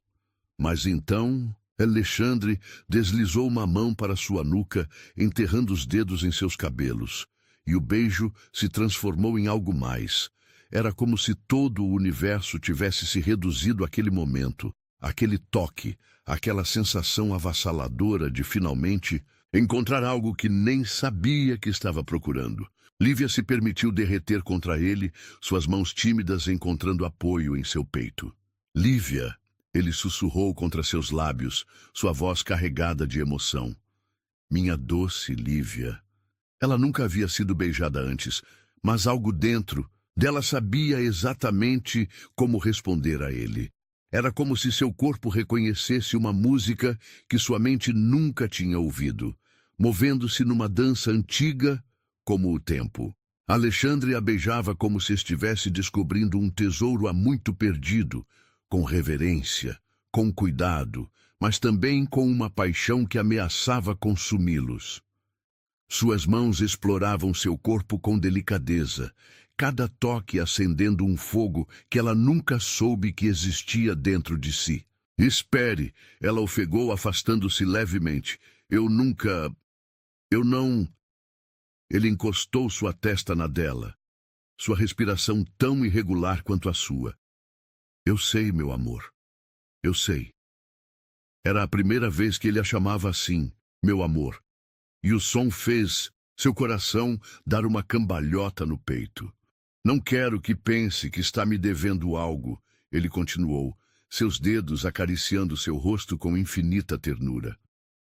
Mas então, Alexandre deslizou uma mão para sua nuca, enterrando os dedos em seus cabelos. E o beijo se transformou em algo mais. Era como se todo o universo tivesse se reduzido àquele momento, aquele toque, aquela sensação avassaladora de finalmente encontrar algo que nem sabia que estava procurando. Lívia se permitiu derreter contra ele, suas mãos tímidas encontrando apoio em seu peito. Lívia, ele sussurrou contra seus lábios, sua voz carregada de emoção. Minha doce Lívia. Ela nunca havia sido beijada antes, mas algo dentro dela sabia exatamente como responder a ele. Era como se seu corpo reconhecesse uma música que sua mente nunca tinha ouvido, movendo-se numa dança antiga como o tempo. Alexandre a beijava como se estivesse descobrindo um tesouro há muito perdido, com reverência, com cuidado, mas também com uma paixão que ameaçava consumi-los. Suas mãos exploravam seu corpo com delicadeza, cada toque acendendo um fogo que ela nunca soube que existia dentro de si. Espere, ela ofegou afastando-se levemente. Eu não... Ele encostou sua testa na dela, sua respiração tão irregular quanto a sua. Eu sei, meu amor. Eu sei. Era a primeira vez que ele a chamava assim, meu amor. E o som fez seu coração dar uma cambalhota no peito. Não quero que pense que está me devendo algo, ele continuou, seus dedos acariciando seu rosto com infinita ternura.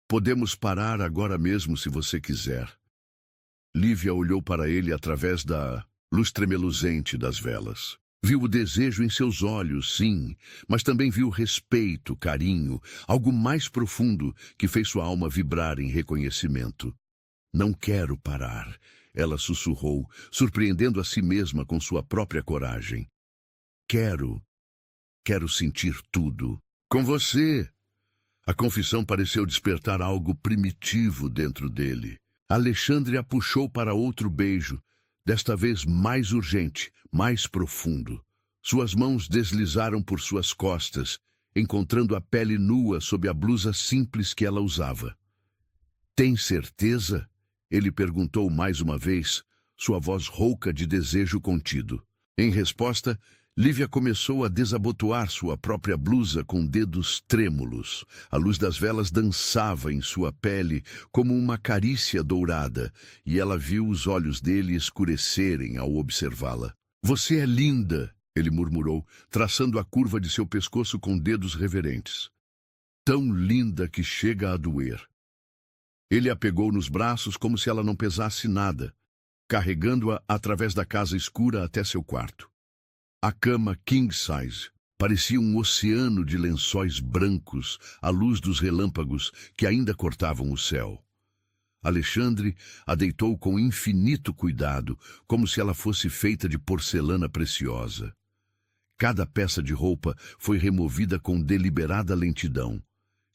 Podemos parar agora mesmo se você quiser. Lívia olhou para ele através da luz tremeluzente das velas. Viu o desejo em seus olhos, sim, mas também viu respeito, carinho, algo mais profundo que fez sua alma vibrar em reconhecimento. Não quero parar, ela sussurrou, surpreendendo a si mesma com sua própria coragem. Quero sentir tudo. Com você. A confissão pareceu despertar algo primitivo dentro dele. Alexandre a puxou para outro beijo, desta vez mais urgente, mais profundo. Suas mãos deslizaram por suas costas, encontrando a pele nua sob a blusa simples que ela usava. Tem certeza? Ele perguntou mais uma vez, sua voz rouca de desejo contido. Em resposta, Lívia começou a desabotoar sua própria blusa com dedos trêmulos. A luz das velas dançava em sua pele como uma carícia dourada, e ela viu os olhos dele escurecerem ao observá-la. Você é linda, ele murmurou, traçando a curva de seu pescoço com dedos reverentes. Tão linda que chega a doer. Ele a pegou nos braços como se ela não pesasse nada, carregando-a através da casa escura até seu quarto. A cama king size parecia um oceano de lençóis brancos à luz dos relâmpagos que ainda cortavam o céu. Alexandre a deitou com infinito cuidado, como se ela fosse feita de porcelana preciosa. Cada peça de roupa foi removida com deliberada lentidão.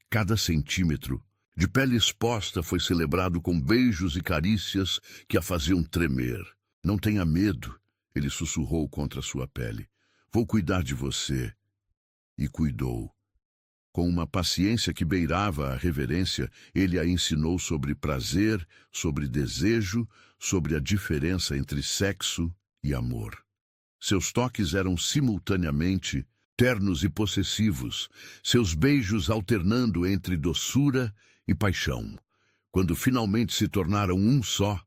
Cada centímetro de pele exposta foi celebrado com beijos e carícias que a faziam tremer. Não tenha medo. Ele sussurrou contra sua pele. Vou cuidar de você. E cuidou. Com uma paciência que beirava a reverência, ele a ensinou sobre prazer, sobre desejo, sobre a diferença entre sexo e amor. Seus toques eram simultaneamente ternos e possessivos, seus beijos alternando entre doçura e paixão. Quando finalmente se tornaram um só,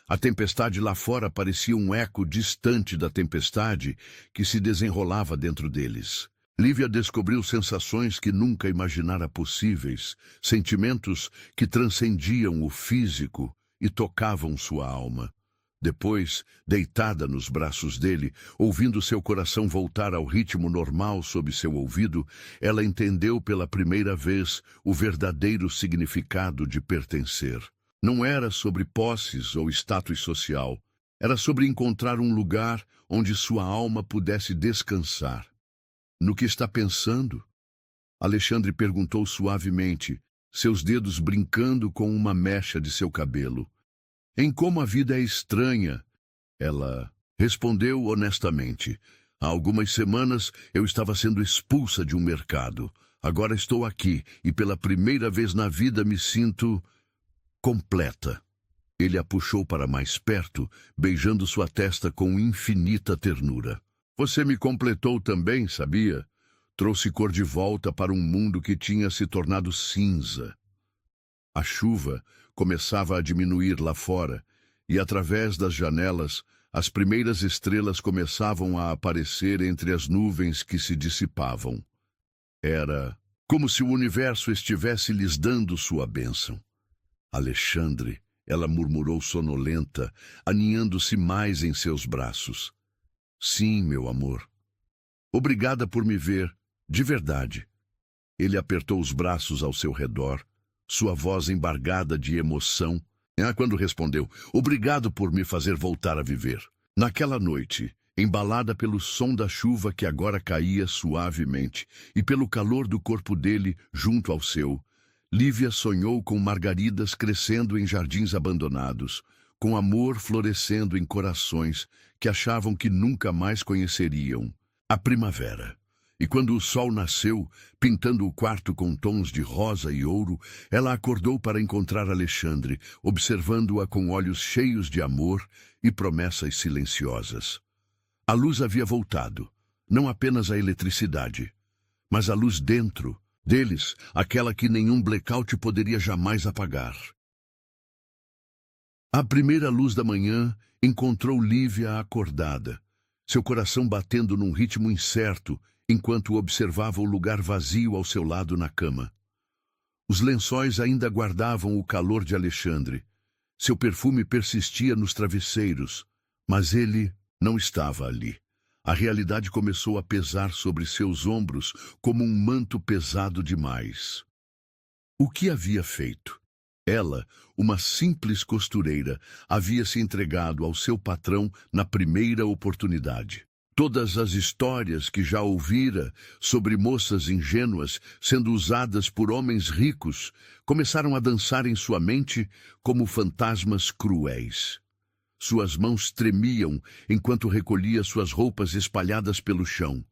a tempestade lá fora parecia um eco distante da tempestade que se desenrolava dentro deles. Lívia descobriu sensações que nunca imaginara possíveis, sentimentos que transcendiam o físico e tocavam sua alma. Depois, deitada nos braços dele, ouvindo seu coração voltar ao ritmo normal sob seu ouvido, ela entendeu pela primeira vez o verdadeiro significado de pertencer. Não era sobre posses ou status social. Era sobre encontrar um lugar onde sua alma pudesse descansar. No que está pensando? Alexandre perguntou suavemente, seus dedos brincando com uma mecha de seu cabelo. Em como a vida é estranha, ela respondeu honestamente. Há algumas semanas eu estava sendo expulsa de um mercado. Agora estou aqui e pela primeira vez na vida me sinto completa. Ele a puxou para mais perto, beijando sua testa com infinita ternura. Você me completou também, sabia? Trouxe cor de volta para um mundo que tinha se tornado cinza. A chuva começava a diminuir lá fora, e através das janelas, as primeiras estrelas começavam a aparecer entre as nuvens que se dissipavam. Era como se o universo estivesse lhes dando sua bênção. Alexandre, ela murmurou sonolenta, aninhando-se mais em seus braços. Sim, meu amor. Obrigada por me ver, de verdade. Ele apertou os braços ao seu redor, sua voz embargada de emoção. Quando respondeu, obrigado por me fazer voltar a viver. Naquela noite, embalada pelo som da chuva que agora caía suavemente e pelo calor do corpo dele junto ao seu, Lívia sonhou com margaridas crescendo em jardins abandonados, com amor florescendo em corações que achavam que nunca mais conheceriam a primavera. E quando o sol nasceu, pintando o quarto com tons de rosa e ouro, ela acordou para encontrar Alexandre, observando-a com olhos cheios de amor e promessas silenciosas. A luz havia voltado, não apenas a eletricidade, mas a luz dentro deles, aquela que nenhum blackout poderia jamais apagar. A primeira luz da manhã encontrou Lívia acordada, seu coração batendo num ritmo incerto, enquanto observava o lugar vazio ao seu lado na cama. Os lençóis ainda guardavam o calor de Alexandre. Seu perfume persistia nos travesseiros, mas ele não estava ali. A realidade começou a pesar sobre seus ombros como um manto pesado demais. O que havia feito? Ela, uma simples costureira, havia se entregado ao seu patrão na primeira oportunidade. Todas as histórias que já ouvira sobre moças ingênuas sendo usadas por homens ricos começaram a dançar em sua mente como fantasmas cruéis. Suas mãos tremiam enquanto recolhia suas roupas espalhadas pelo chão.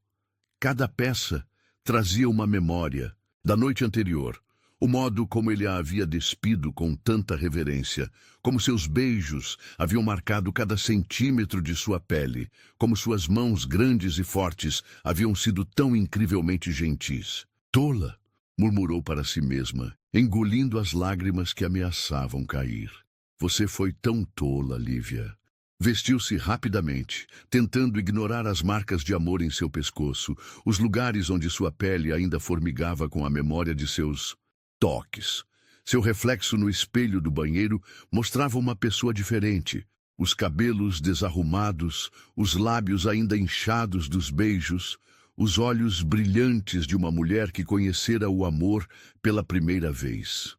Cada peça trazia uma memória da noite anterior. O modo como ele a havia despido com tanta reverência, como seus beijos haviam marcado cada centímetro de sua pele, como suas mãos grandes e fortes haviam sido tão incrivelmente gentis. Tola, murmurou para si mesma, engolindo as lágrimas que ameaçavam cair. Você foi tão tola, Lívia. Vestiu-se rapidamente, tentando ignorar as marcas de amor em seu pescoço, os lugares onde sua pele ainda formigava com a memória de seus toques. Seu reflexo no espelho do banheiro mostrava uma pessoa diferente. Os cabelos desarrumados, os lábios ainda inchados dos beijos, os olhos brilhantes de uma mulher que conhecera o amor pela primeira vez.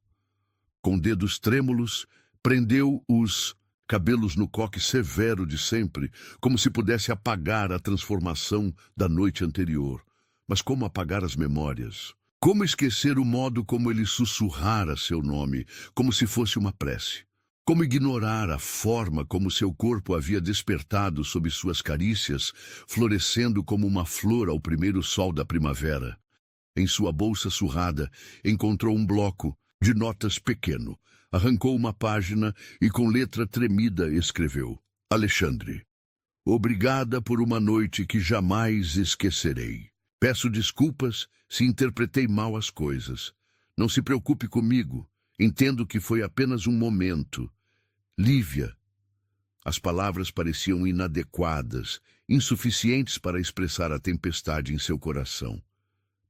Com dedos trêmulos, prendeu os cabelos no coque severo de sempre, como se pudesse apagar a transformação da noite anterior. Mas como apagar as memórias? Como esquecer o modo como ele sussurrara seu nome, como se fosse uma prece? Como ignorar a forma como seu corpo havia despertado sob suas carícias, florescendo como uma flor ao primeiro sol da primavera? Em sua bolsa surrada, encontrou um bloco de notas pequeno. Arrancou uma página e com letra tremida escreveu: Alexandre, obrigada por uma noite que jamais esquecerei. Peço desculpas se interpretei mal as coisas. Não se preocupe comigo. Entendo que foi apenas um momento. Lívia. As palavras pareciam inadequadas, insuficientes para expressar a tempestade em seu coração.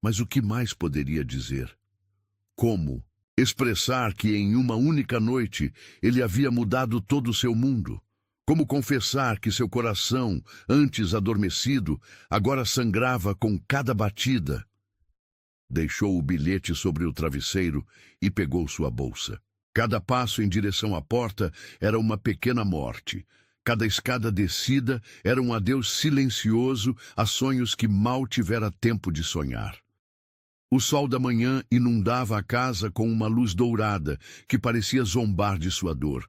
Mas o que mais poderia dizer? Como expressar que em uma única noite ele havia mudado todo o seu mundo? Como confessar que seu coração, antes adormecido, agora sangrava com cada batida? Deixou o bilhete sobre o travesseiro e pegou sua bolsa. Cada passo em direção à porta era uma pequena morte. Cada escada descida era um adeus silencioso a sonhos que mal tivera tempo de sonhar. O sol da manhã inundava a casa com uma luz dourada que parecia zombar de sua dor.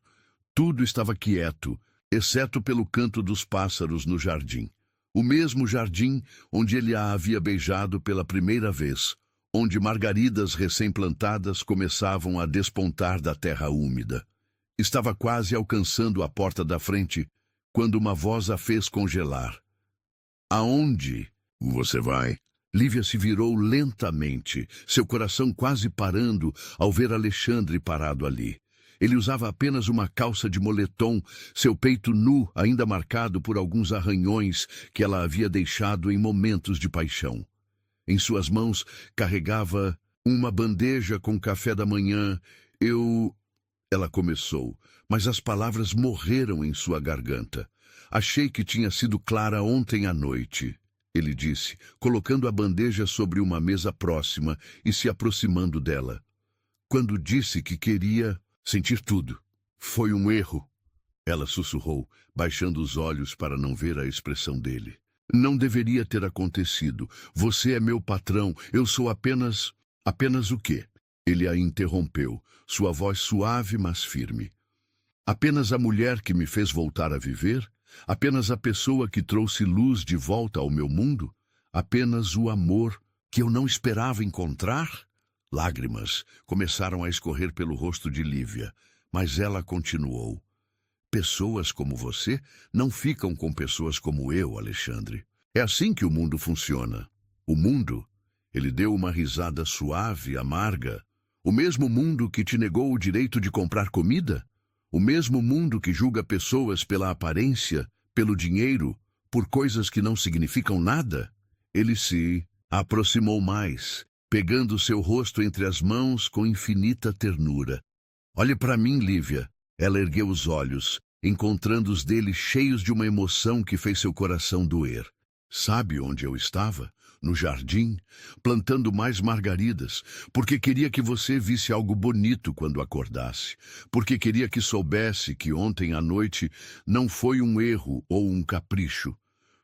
Tudo estava quieto, exceto pelo canto dos pássaros no jardim. O mesmo jardim onde ele a havia beijado pela primeira vez, onde margaridas recém-plantadas começavam a despontar da terra úmida. Estava quase alcançando a porta da frente, quando uma voz a fez congelar. Aonde você vai? Lívia se virou lentamente, seu coração quase parando ao ver Alexandre parado ali. Ele usava apenas uma calça de moletom, seu peito nu ainda marcado por alguns arranhões que ela havia deixado em momentos de paixão. Em suas mãos carregava uma bandeja com café da manhã. Ela começou, mas as palavras morreram em sua garganta. Achei que tinha sido clara ontem à noite, ele disse, colocando a bandeja sobre uma mesa próxima e se aproximando dela. Quando disse que queria sentir tudo. Foi um erro, ela sussurrou, baixando os olhos para não ver a expressão dele. Não deveria ter acontecido. Você é meu patrão. Eu sou apenas... Apenas o quê? Ele a interrompeu, sua voz suave, mas firme. Apenas a mulher que me fez voltar a viver? Apenas a pessoa que trouxe luz de volta ao meu mundo? Apenas o amor que eu não esperava encontrar? Lágrimas começaram a escorrer pelo rosto de Lívia, mas ela continuou. Pessoas como você não ficam com pessoas como eu, Alexandre. É assim que o mundo funciona. O mundo? Ele deu uma risada suave, amarga. O mesmo mundo que te negou o direito de comprar comida? O mesmo mundo que julga pessoas pela aparência, pelo dinheiro, por coisas que não significam nada? Ele se aproximou mais, pegando seu rosto entre as mãos com infinita ternura. Olhe para mim, Lívia. Ela ergueu os olhos, encontrando os dele cheios de uma emoção que fez seu coração doer. Sabe onde eu estava? No jardim, plantando mais margaridas, porque queria que você visse algo bonito quando acordasse, porque queria que soubesse que ontem à noite não foi um erro ou um capricho.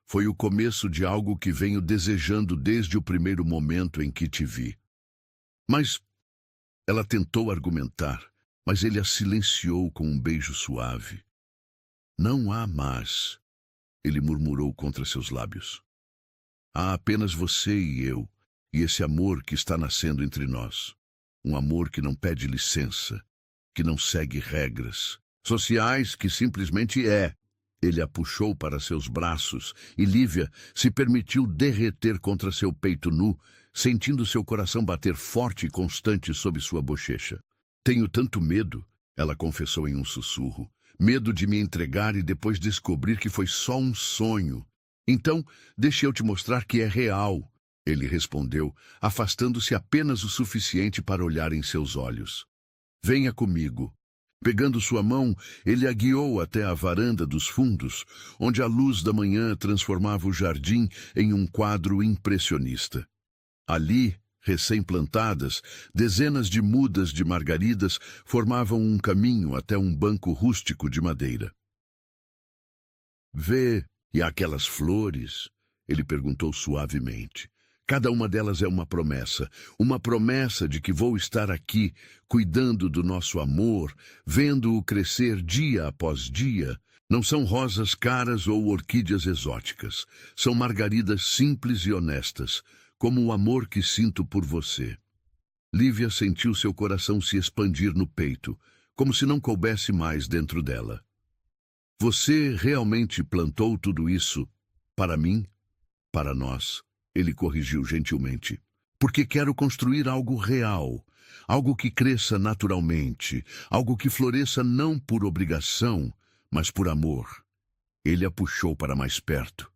Foi o começo de algo que venho desejando desde o primeiro momento em que te vi. Mas ela tentou argumentar, mas ele a silenciou com um beijo suave. Não há mas, ele murmurou contra seus lábios. Há apenas você e eu, e esse amor que está nascendo entre nós. Um amor que não pede licença, que não segue regras sociais, que simplesmente é. Ele a puxou para seus braços e Lívia se permitiu derreter contra seu peito nu, sentindo seu coração bater forte e constante sob sua bochecha. Tenho tanto medo, ela confessou em um sussurro. Medo de me entregar e depois descobrir que foi só um sonho. Então, deixe eu te mostrar que é real, ele respondeu, afastando-se apenas o suficiente para olhar em seus olhos. Venha comigo. Pegando sua mão, ele a guiou até a varanda dos fundos, onde a luz da manhã transformava o jardim em um quadro impressionista. Ali, recém-plantadas, dezenas de mudas de margaridas formavam um caminho até um banco rústico de madeira. Vê, e aquelas flores? Ele perguntou suavemente. Cada uma delas é uma promessa de que vou estar aqui, cuidando do nosso amor, vendo-o crescer dia após dia. Não são rosas caras ou orquídeas exóticas, são margaridas simples e honestas, como o amor que sinto por você. Lívia sentiu seu coração se expandir no peito, como se não coubesse mais dentro dela. Você realmente plantou tudo isso para mim? Para nós, ele corrigiu gentilmente. Porque quero construir algo real, algo que cresça naturalmente, algo que floresça não por obrigação, mas por amor. Ele a puxou para mais perto,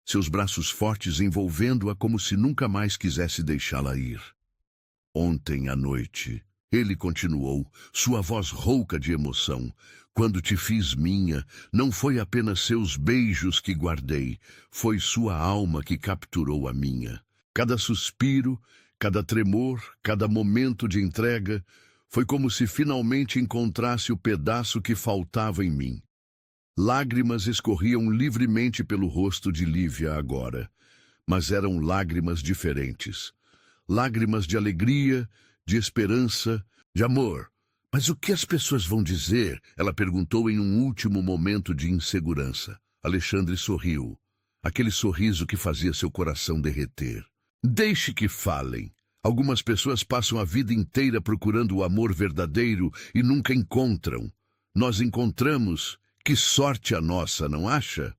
seus braços fortes envolvendo-a como se nunca mais quisesse deixá-la ir. Ontem à noite, ele continuou, sua voz rouca de emoção. Quando te fiz minha, não foi apenas seus beijos que guardei, foi sua alma que capturou a minha. Cada suspiro, cada tremor, cada momento de entrega, foi como se finalmente encontrasse o pedaço que faltava em mim. Lágrimas escorriam livremente pelo rosto de Lívia agora, mas eram lágrimas diferentes. Lágrimas de alegria, de esperança, de amor. Mas o que as pessoas vão dizer? Ela perguntou em um último momento de insegurança. Alexandre sorriu. Aquele sorriso que fazia seu coração derreter. Deixe que falem. Algumas pessoas passam a vida inteira procurando o amor verdadeiro e nunca encontram. Nós encontramos. Que sorte a nossa, não acha?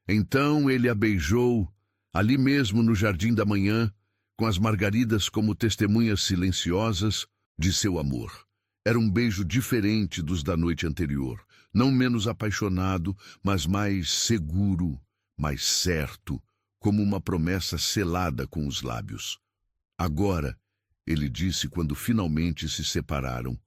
Então ele a beijou, ali mesmo no jardim da manhã, com as margaridas como testemunhas silenciosas de seu amor. Era um beijo diferente dos da noite anterior, não menos apaixonado, mas mais seguro, mais certo, como uma promessa selada com os lábios. Agora, ele disse quando finalmente se separaram,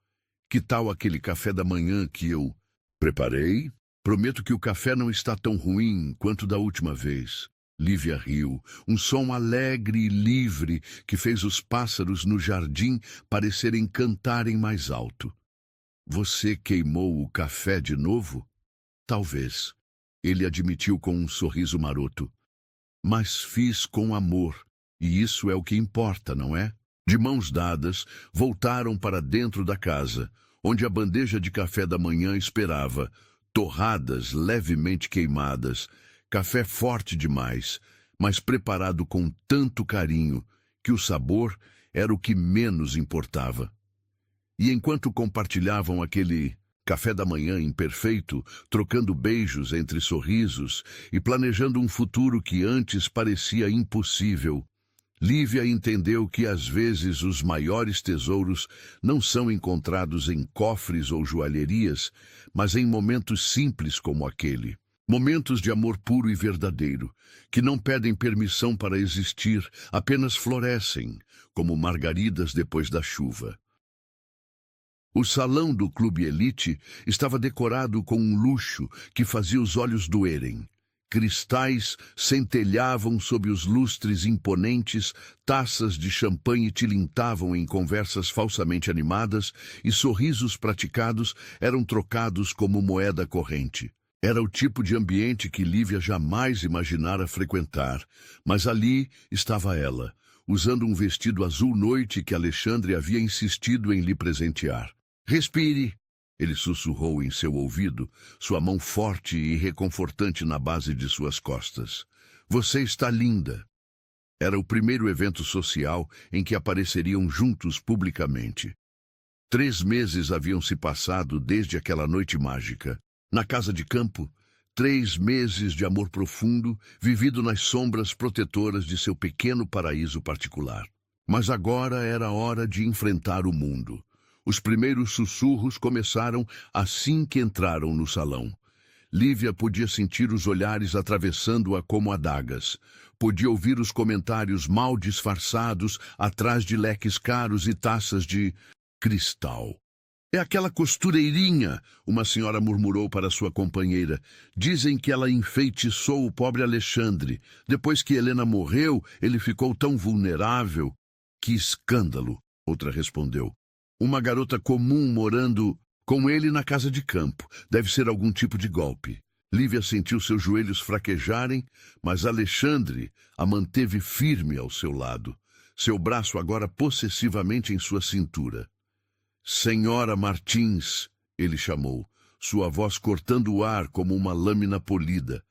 que tal aquele café da manhã que eu preparei? Prometo que o café não está tão ruim quanto da última vez. Lívia riu, um som alegre e livre que fez os pássaros no jardim parecerem cantarem mais alto. Você queimou o café de novo? Talvez. Ele admitiu com um sorriso maroto. Mas fiz com amor, e isso é o que importa, não é? De mãos dadas, voltaram para dentro da casa, onde a bandeja de café da manhã esperava, torradas levemente queimadas, café forte demais, mas preparado com tanto carinho que o sabor era o que menos importava. E enquanto compartilhavam aquele café da manhã imperfeito, trocando beijos entre sorrisos e planejando um futuro que antes parecia impossível, Lívia entendeu que às vezes os maiores tesouros não são encontrados em cofres ou joalherias, mas em momentos simples como aquele. Momentos de amor puro e verdadeiro, que não pedem permissão para existir, apenas florescem, como margaridas depois da chuva. O salão do Clube Elite estava decorado com um luxo que fazia os olhos doerem. Cristais centelhavam sob os lustres imponentes, taças de champanhe tilintavam em conversas falsamente animadas e sorrisos praticados eram trocados como moeda corrente. Era o tipo de ambiente que Lívia jamais imaginara frequentar, mas ali estava ela, usando um vestido azul noite que Alexandre havia insistido em lhe presentear. Respire, ele sussurrou em seu ouvido, sua mão forte e reconfortante na base de suas costas. Você está linda. Era o primeiro evento social em que apareceriam juntos publicamente. 3 meses haviam se passado desde aquela noite mágica. Na casa de campo, 3 meses de amor profundo, vivido nas sombras protetoras de seu pequeno paraíso particular. Mas agora era hora de enfrentar o mundo. Os primeiros sussurros começaram assim que entraram no salão. Lívia podia sentir os olhares atravessando-a como adagas. Podia ouvir os comentários mal disfarçados atrás de leques caros e taças de cristal. É aquela costureirinha, uma senhora murmurou para sua companheira. Dizem que ela enfeitiçou o pobre Alexandre. Depois que Helena morreu, ele ficou tão vulnerável. Que escândalo, outra respondeu. Uma garota comum morando com ele na casa de campo. Deve ser algum tipo de golpe. Lívia sentiu seus joelhos fraquejarem, mas Alexandre a manteve firme ao seu lado, seu braço agora possessivamente em sua cintura. Senhora Martins, ele chamou, sua voz cortando o ar como uma lâmina polida,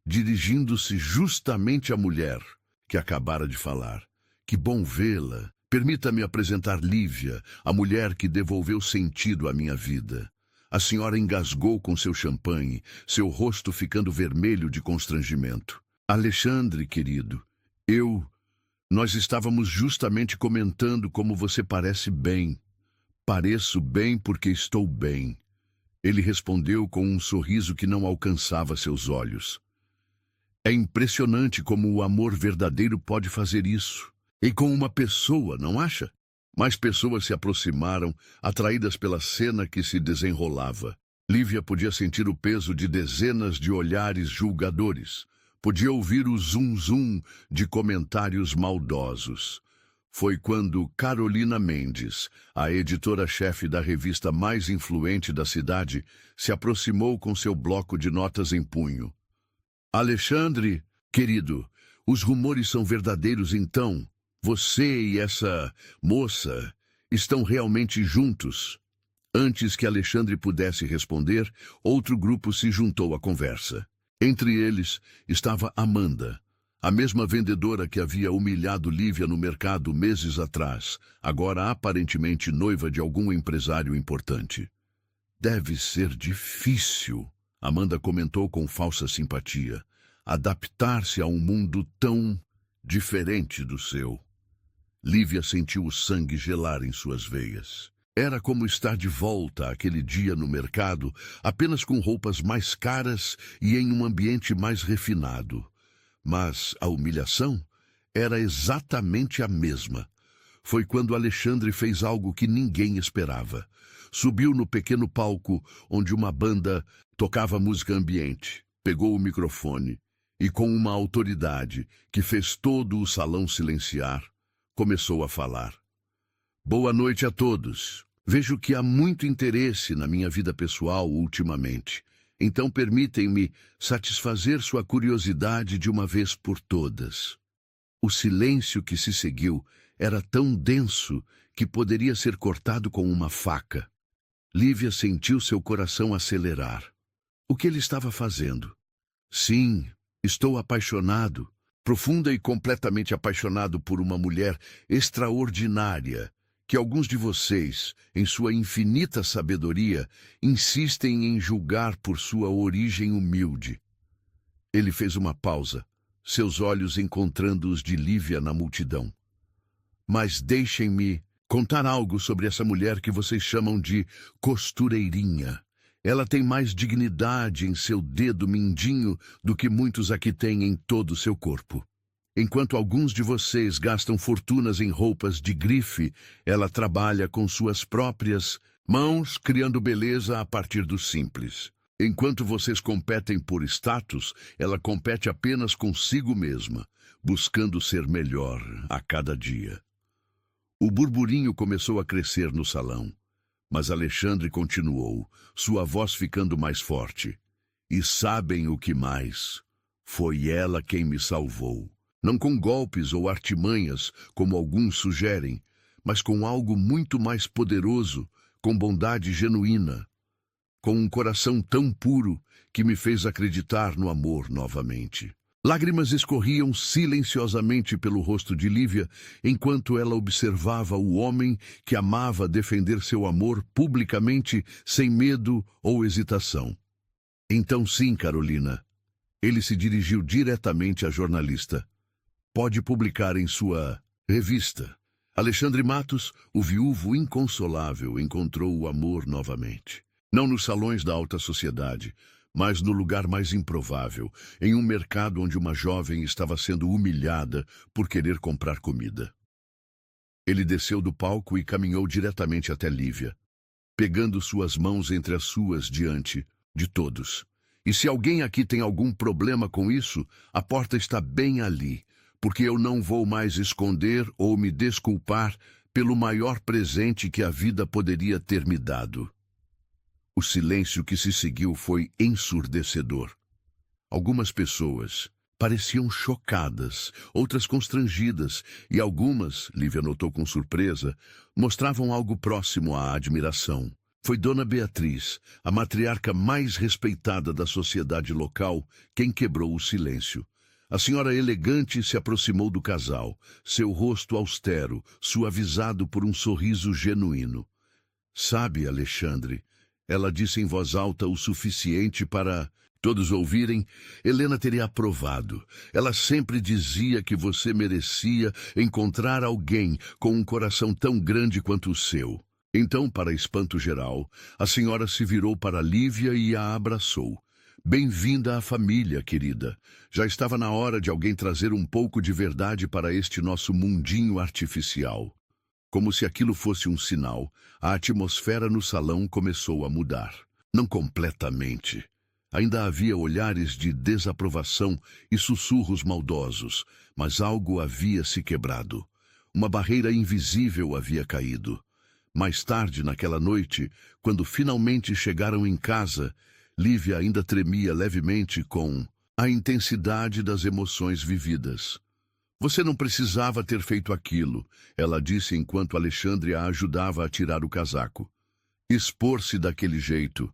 dirigindo-se justamente à mulher que acabara de falar. Que bom vê-la. Permita-me apresentar Lívia, a mulher que devolveu sentido à minha vida. A senhora engasgou com seu champanhe, seu rosto ficando vermelho de constrangimento. Alexandre, querido, nós estávamos justamente comentando como você parece bem. Pareço bem porque estou bem. Ele respondeu com um sorriso que não alcançava seus olhos. É impressionante como o amor verdadeiro pode fazer isso. E com uma pessoa, não acha? Mais pessoas se aproximaram, atraídas pela cena que se desenrolava. Lívia podia sentir o peso de dezenas de olhares julgadores. Podia ouvir o zum-zum de comentários maldosos. Foi quando Carolina Mendes, a editora-chefe da revista mais influente da cidade, se aproximou com seu bloco de notas em punho. Alexandre, querido, os rumores são verdadeiros então? Você e essa moça estão realmente juntos? Antes que Alexandre pudesse responder, outro grupo se juntou à conversa. Entre eles estava Amanda, a mesma vendedora que havia humilhado Lívia no mercado meses atrás, agora aparentemente noiva de algum empresário importante. Deve ser difícil, Amanda comentou com falsa simpatia, adaptar-se a um mundo tão diferente do seu. Lívia sentiu o sangue gelar em suas veias. Era como estar de volta àquele dia no mercado, apenas com roupas mais caras e em um ambiente mais refinado. Mas a humilhação era exatamente a mesma. Foi quando Alexandre fez algo que ninguém esperava. Subiu no pequeno palco onde uma banda tocava música ambiente, pegou o microfone e, com uma autoridade que fez todo o salão silenciar, começou a falar. Boa noite a todos. Vejo que há muito interesse na minha vida pessoal ultimamente. Então permitem-me satisfazer sua curiosidade de uma vez por todas. O silêncio que se seguiu era tão denso que poderia ser cortado com uma faca. Lívia sentiu seu coração acelerar. O que ele estava fazendo? Sim, estou apaixonado. Profunda e completamente apaixonado por uma mulher extraordinária, que alguns de vocês, em sua infinita sabedoria, insistem em julgar por sua origem humilde. Ele fez uma pausa, seus olhos encontrando os de Lívia na multidão. Mas deixem-me contar algo sobre essa mulher que vocês chamam de costureirinha. Ela tem mais dignidade em seu dedo mindinho do que muitos aqui têm em todo o seu corpo. Enquanto alguns de vocês gastam fortunas em roupas de grife, ela trabalha com suas próprias mãos, criando beleza a partir do simples. Enquanto vocês competem por status, ela compete apenas consigo mesma, buscando ser melhor a cada dia. O burburinho começou a crescer no salão, mas Alexandre continuou, sua voz ficando mais forte. E sabem o que mais? Foi ela quem me salvou. Não com golpes ou artimanhas, como alguns sugerem, mas com algo muito mais poderoso, com bondade genuína, com um coração tão puro que me fez acreditar no amor novamente. Lágrimas escorriam silenciosamente pelo rosto de Lívia, enquanto ela observava o homem que amava defender seu amor publicamente, sem medo ou hesitação. Então sim, Carolina. Ele se dirigiu diretamente à jornalista. Pode publicar em sua revista. Alexandre Matos, o viúvo inconsolável, encontrou o amor novamente. Não nos salões da alta sociedade, mas no lugar mais improvável, em um mercado onde uma jovem estava sendo humilhada por querer comprar comida. Ele desceu do palco e caminhou diretamente até Lívia, pegando suas mãos entre as suas diante de todos. E se alguém aqui tem algum problema com isso, a porta está bem ali, porque eu não vou mais esconder ou me desculpar pelo maior presente que a vida poderia ter me dado. O silêncio que se seguiu foi ensurdecedor. Algumas pessoas pareciam chocadas, outras constrangidas, e algumas, Lívia notou com surpresa, mostravam algo próximo à admiração. Foi Dona Beatriz, a matriarca mais respeitada da sociedade local, quem quebrou o silêncio. A senhora elegante se aproximou do casal, seu rosto austero, suavizado por um sorriso genuíno. Sabe, Alexandre, ela disse em voz alta o suficiente para todos ouvirem, Helena teria aprovado. Ela sempre dizia que você merecia encontrar alguém com um coração tão grande quanto o seu. Então, para espanto geral, a senhora se virou para Lívia e a abraçou. Bem-vinda à família, querida. Já estava na hora de alguém trazer um pouco de verdade para este nosso mundinho artificial. Como se aquilo fosse um sinal, a atmosfera no salão começou a mudar. Não completamente. Ainda havia olhares de desaprovação e sussurros maldosos, mas algo havia se quebrado. Uma barreira invisível havia caído. Mais tarde, naquela noite, quando finalmente chegaram em casa, Lívia ainda tremia levemente com a intensidade das emoções vividas. Você não precisava ter feito aquilo, ela disse enquanto Alexandre a ajudava a tirar o casaco. Expor-se daquele jeito.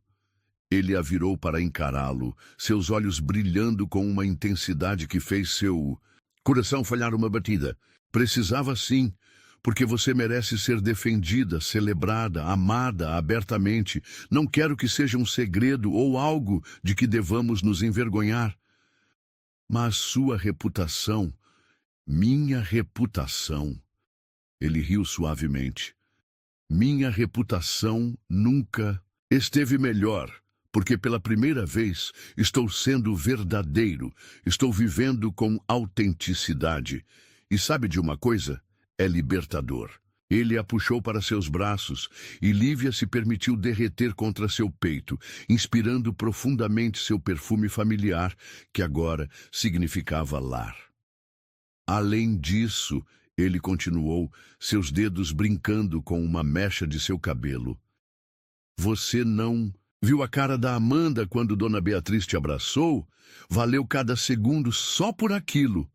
Ele a virou para encará-lo, seus olhos brilhando com uma intensidade que fez seu coração falhar uma batida. Precisava sim, porque você merece ser defendida, celebrada, amada abertamente. Não quero que seja um segredo ou algo de que devamos nos envergonhar. Mas sua reputação, minha reputação... Ele riu suavemente. Minha reputação nunca esteve melhor, porque pela primeira vez estou sendo verdadeiro, estou vivendo com autenticidade. E sabe de uma coisa? É libertador. Ele a puxou para seus braços e Lívia se permitiu derreter contra seu peito, inspirando profundamente seu perfume familiar, que agora significava lar. Além disso, ele continuou, seus dedos brincando com uma mecha de seu cabelo. Você não viu a cara da Amanda quando Dona Beatriz te abraçou? Valeu cada segundo só por aquilo.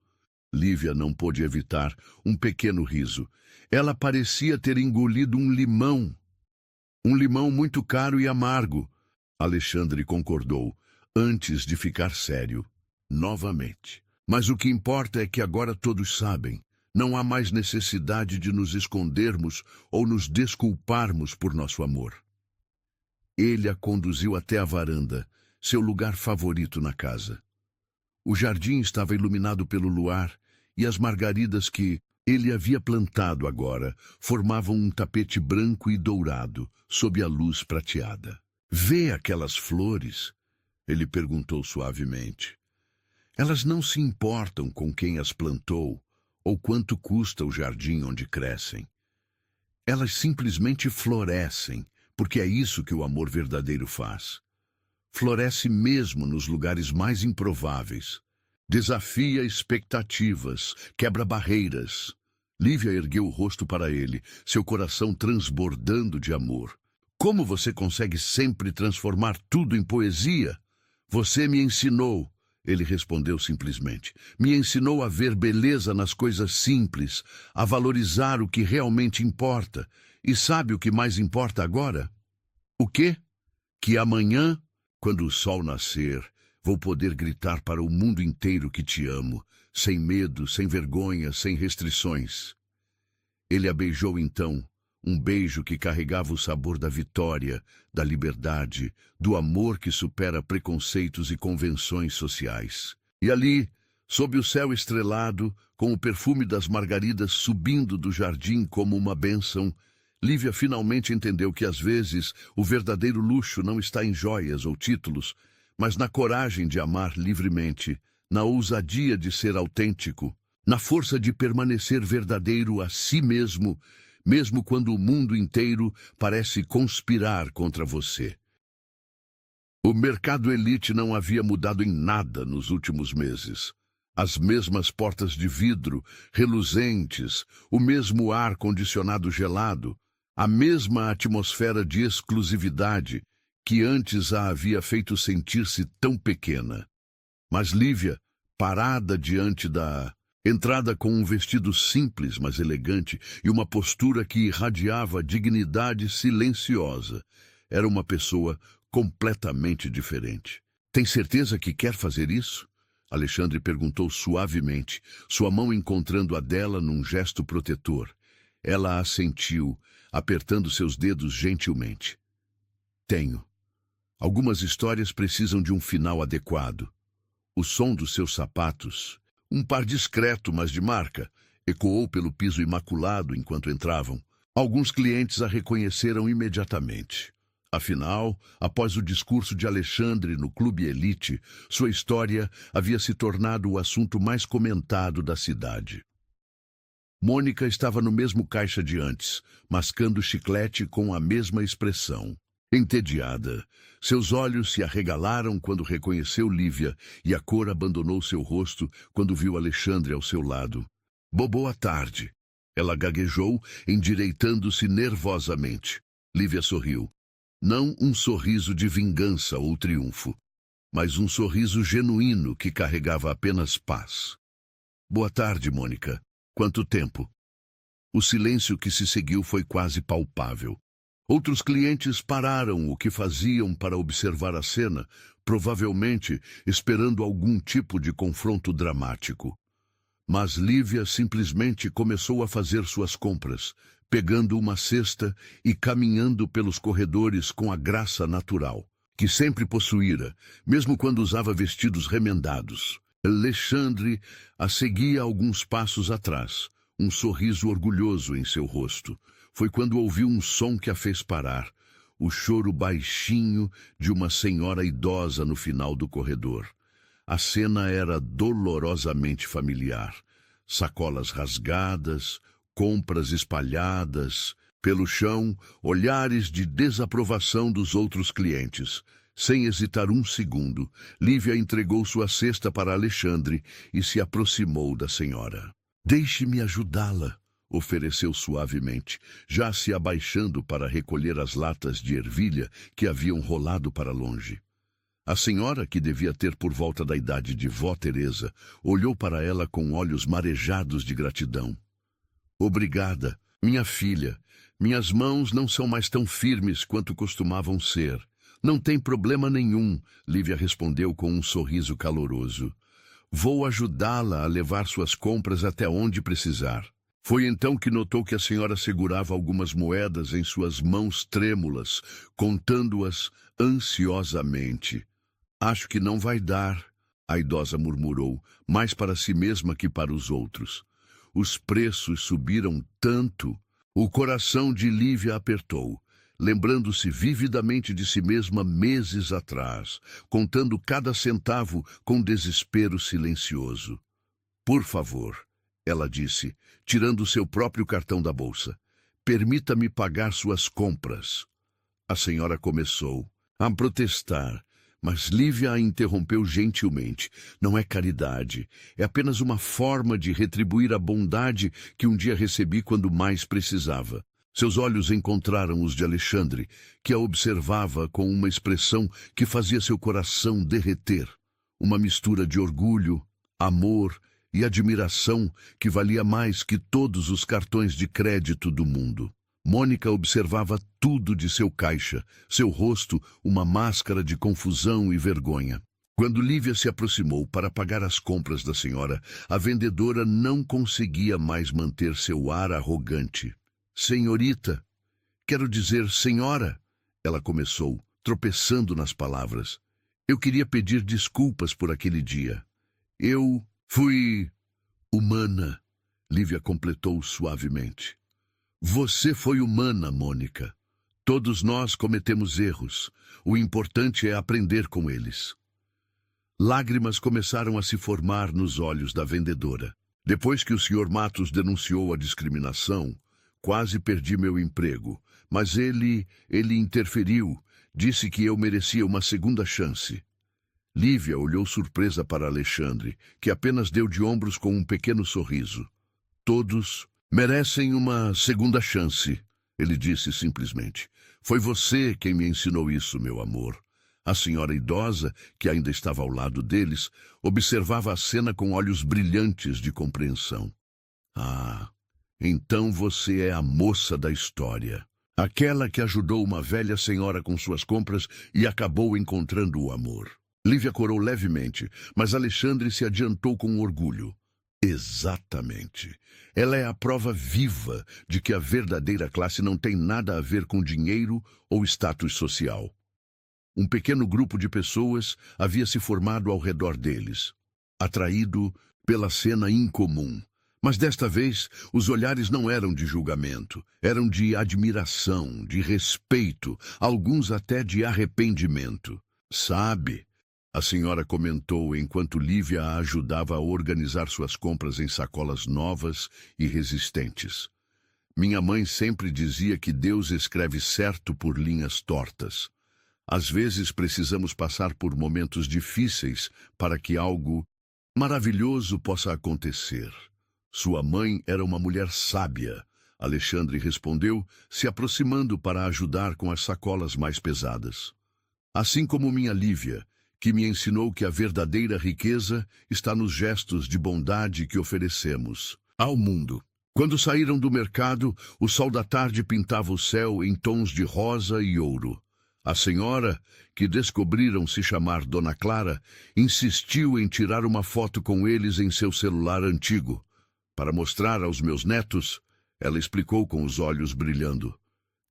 Lívia não pôde evitar um pequeno riso. Ela parecia ter engolido um limão. Um limão muito caro e amargo. Alexandre concordou, antes de ficar sério, novamente. Mas o que importa é que agora todos sabem. Não há mais necessidade de nos escondermos ou nos desculparmos por nosso amor. Ele a conduziu até a varanda, seu lugar favorito na casa. O jardim estava iluminado pelo luar e as margaridas que ele havia plantado agora formavam um tapete branco e dourado sob a luz prateada. Vê aquelas flores? Ele perguntou suavemente. Elas não se importam com quem as plantou ou quanto custa o jardim onde crescem. Elas simplesmente florescem, porque é isso que o amor verdadeiro faz. Floresce mesmo nos lugares mais improváveis. Desafia expectativas, quebra barreiras. Lívia ergueu o rosto para ele, seu coração transbordando de amor. Como você consegue sempre transformar tudo em poesia? Você me ensinou, ele respondeu simplesmente. Me ensinou a ver beleza nas coisas simples, a valorizar o que realmente importa. E sabe o que mais importa agora? O quê? Que amanhã, quando o sol nascer, vou poder gritar para o mundo inteiro que te amo, sem medo, sem vergonha, sem restrições. Ele a beijou então, um beijo que carregava o sabor da vitória, da liberdade, do amor que supera preconceitos e convenções sociais. E ali, sob o céu estrelado, com o perfume das margaridas subindo do jardim como uma bênção, Lívia finalmente entendeu que às vezes o verdadeiro luxo não está em joias ou títulos, mas na coragem de amar livremente, na ousadia de ser autêntico, na força de permanecer verdadeiro a si mesmo, mesmo quando o mundo inteiro parece conspirar contra você. O mercado elite não havia mudado em nada nos últimos meses. As mesmas portas de vidro, reluzentes, o mesmo ar-condicionado gelado, a mesma atmosfera de exclusividade que antes a havia feito sentir-se tão pequena. Mas Lívia, parada diante da entrada com um vestido simples, mas elegante, e uma postura que irradiava dignidade silenciosa, era uma pessoa completamente diferente. Tem certeza que quer fazer isso? Alexandre perguntou suavemente, sua mão encontrando a dela num gesto protetor. Ela assentiu, apertando seus dedos gentilmente. Tenho. Algumas histórias precisam de um final adequado. O som dos seus sapatos, um par discreto, mas de marca, ecoou pelo piso imaculado enquanto entravam. Alguns clientes a reconheceram imediatamente. Afinal, após o discurso de Alexandre no Clube Elite, sua história havia se tornado o assunto mais comentado da cidade. Mônica estava no mesmo caixa de antes, mascando chiclete com a mesma expressão. Entediada, seus olhos se arregalaram quando reconheceu Lívia e a cor abandonou seu rosto quando viu Alexandre ao seu lado. Boa tarde. Ela gaguejou, endireitando-se nervosamente. Lívia sorriu. Não um sorriso de vingança ou triunfo, mas um sorriso genuíno que carregava apenas paz. Boa tarde, Mônica. Quanto tempo? O silêncio que se seguiu foi quase palpável. Outros clientes pararam o que faziam para observar a cena, provavelmente esperando algum tipo de confronto dramático. Mas Lívia simplesmente começou a fazer suas compras, pegando uma cesta e caminhando pelos corredores com a graça natural, que sempre possuíra, mesmo quando usava vestidos remendados. Alexandre a seguia alguns passos atrás, um sorriso orgulhoso em seu rosto. Foi quando ouviu um som que a fez parar, o choro baixinho de uma senhora idosa no final do corredor. A cena era dolorosamente familiar. Sacolas rasgadas, compras espalhadas pelo chão, olhares de desaprovação dos outros clientes. Sem hesitar um segundo, Lívia entregou sua cesta para Alexandre e se aproximou da senhora. Deixe-me ajudá-la, ofereceu suavemente, já se abaixando para recolher as latas de ervilha que haviam rolado para longe. A senhora, que devia ter por volta da idade de vó Teresa, olhou para ela com olhos marejados de gratidão. Obrigada, minha filha. Minhas mãos não são mais tão firmes quanto costumavam ser. Não tem problema nenhum, Lívia respondeu com um sorriso caloroso. Vou ajudá-la a levar suas compras até onde precisar. Foi então que notou que a senhora segurava algumas moedas em suas mãos trêmulas, contando-as ansiosamente. Acho que não vai dar, a idosa murmurou, mais para si mesma que para os outros. Os preços subiram tanto. O coração de Lívia apertou. lembrando-se vividamente de si mesma meses atrás, contando cada centavo com desespero silencioso. Por favor, ela disse, tirando seu próprio cartão da bolsa, permita-me pagar suas compras. A senhora começou a protestar, mas Lívia a interrompeu gentilmente. Não é caridade, é apenas uma forma de retribuir a bondade que um dia recebi quando mais precisava. Seus olhos encontraram os de Alexandre, que a observava com uma expressão que fazia seu coração derreter. Uma mistura de orgulho, amor e admiração que valia mais que todos os cartões de crédito do mundo. Mônica observava tudo de seu caixa, seu rosto uma máscara de confusão e vergonha. Quando Lívia se aproximou para pagar as compras da senhora, a vendedora não conseguia mais manter seu ar arrogante. Senhorita, quero dizer senhora, ela começou, tropeçando nas palavras. Eu queria pedir desculpas por aquele dia. Eu fui humana, Lívia completou suavemente. Você foi humana, Mônica. Todos nós cometemos erros. O importante é aprender com eles. Lágrimas começaram a se formar nos olhos da vendedora. Depois que o Sr. Matos denunciou a discriminação, quase perdi meu emprego, mas ele interferiu, disse que eu merecia uma segunda chance. Lívia olhou surpresa para Alexandre, que apenas deu de ombros com um pequeno sorriso. Todos merecem uma segunda chance, ele disse simplesmente. Foi você quem me ensinou isso, meu amor. A senhora idosa, que ainda estava ao lado deles, observava a cena com olhos brilhantes de compreensão. Ah, então você é a moça da história. Aquela que ajudou uma velha senhora com suas compras e acabou encontrando o amor. Lívia corou levemente, mas Alexandre se adiantou com orgulho. Exatamente. Ela é a prova viva de que a verdadeira classe não tem nada a ver com dinheiro ou status social. Um pequeno grupo de pessoas havia se formado ao redor deles, atraído pela cena incomum. Mas desta vez, os olhares não eram de julgamento, eram de admiração, de respeito, alguns até de arrependimento. Sabe? A senhora comentou enquanto Lívia a ajudava a organizar suas compras em sacolas novas e resistentes. Minha mãe sempre dizia que Deus escreve certo por linhas tortas. Às vezes precisamos passar por momentos difíceis para que algo maravilhoso possa acontecer. Sua mãe era uma mulher sábia, Alexandre respondeu, se aproximando para ajudar com as sacolas mais pesadas. Assim como minha Lívia, que me ensinou que a verdadeira riqueza está nos gestos de bondade que oferecemos ao mundo. Quando saíram do mercado, o sol da tarde pintava o céu em tons de rosa e ouro. A senhora, que descobriram se chamar Dona Clara, insistiu em tirar uma foto com eles em seu celular antigo. Para mostrar aos meus netos, ela explicou com os olhos brilhando,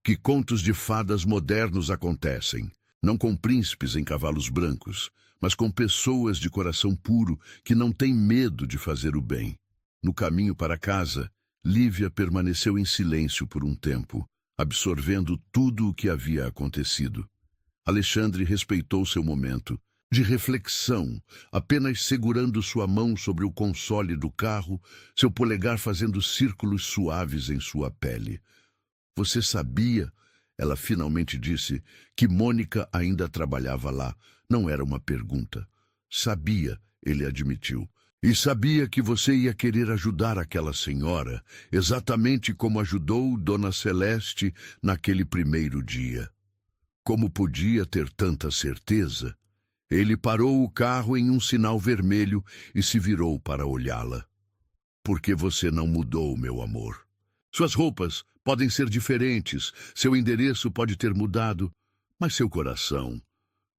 que contos de fadas modernos acontecem. Não com príncipes em cavalos brancos, mas com pessoas de coração puro que não têm medo de fazer o bem. No caminho para casa, Lívia permaneceu em silêncio por um tempo, absorvendo tudo o que havia acontecido. Alexandre respeitou seu momento de reflexão, apenas segurando sua mão sobre o console do carro, seu polegar fazendo círculos suaves em sua pele. Você sabia? Ela finalmente disse que Mônica ainda trabalhava lá. Não era uma pergunta. Sabia, ele admitiu. E sabia que você ia querer ajudar aquela senhora, exatamente como ajudou Dona Celeste naquele primeiro dia. Como podia ter tanta certeza? Ele parou o carro em um sinal vermelho e se virou para olhá-la. Por que você não mudou, meu amor? Suas roupas podem ser diferentes, seu endereço pode ter mudado, mas seu coração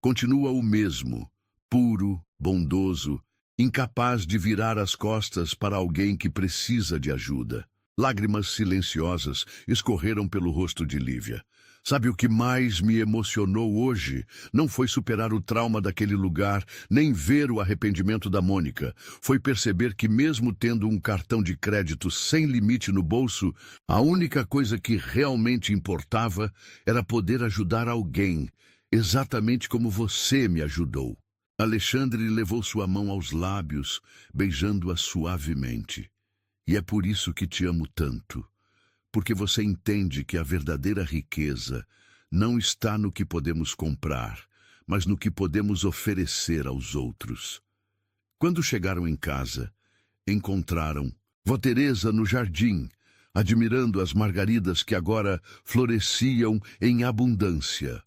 continua o mesmo, puro, bondoso, incapaz de virar as costas para alguém que precisa de ajuda. Lágrimas silenciosas escorreram pelo rosto de Lívia. Sabe o que mais me emocionou hoje? Não foi superar o trauma daquele lugar, nem ver o arrependimento da Mônica. Foi perceber que mesmo tendo um cartão de crédito sem limite no bolso, a única coisa que realmente importava era poder ajudar alguém, exatamente como você me ajudou. Alexandre levou sua mão aos lábios, beijando-a suavemente. E é por isso que te amo tanto. Porque você entende que a verdadeira riqueza não está no que podemos comprar, mas no que podemos oferecer aos outros. Quando chegaram em casa, encontraram Vó Teresa no jardim, admirando as margaridas que agora floresciam em abundância.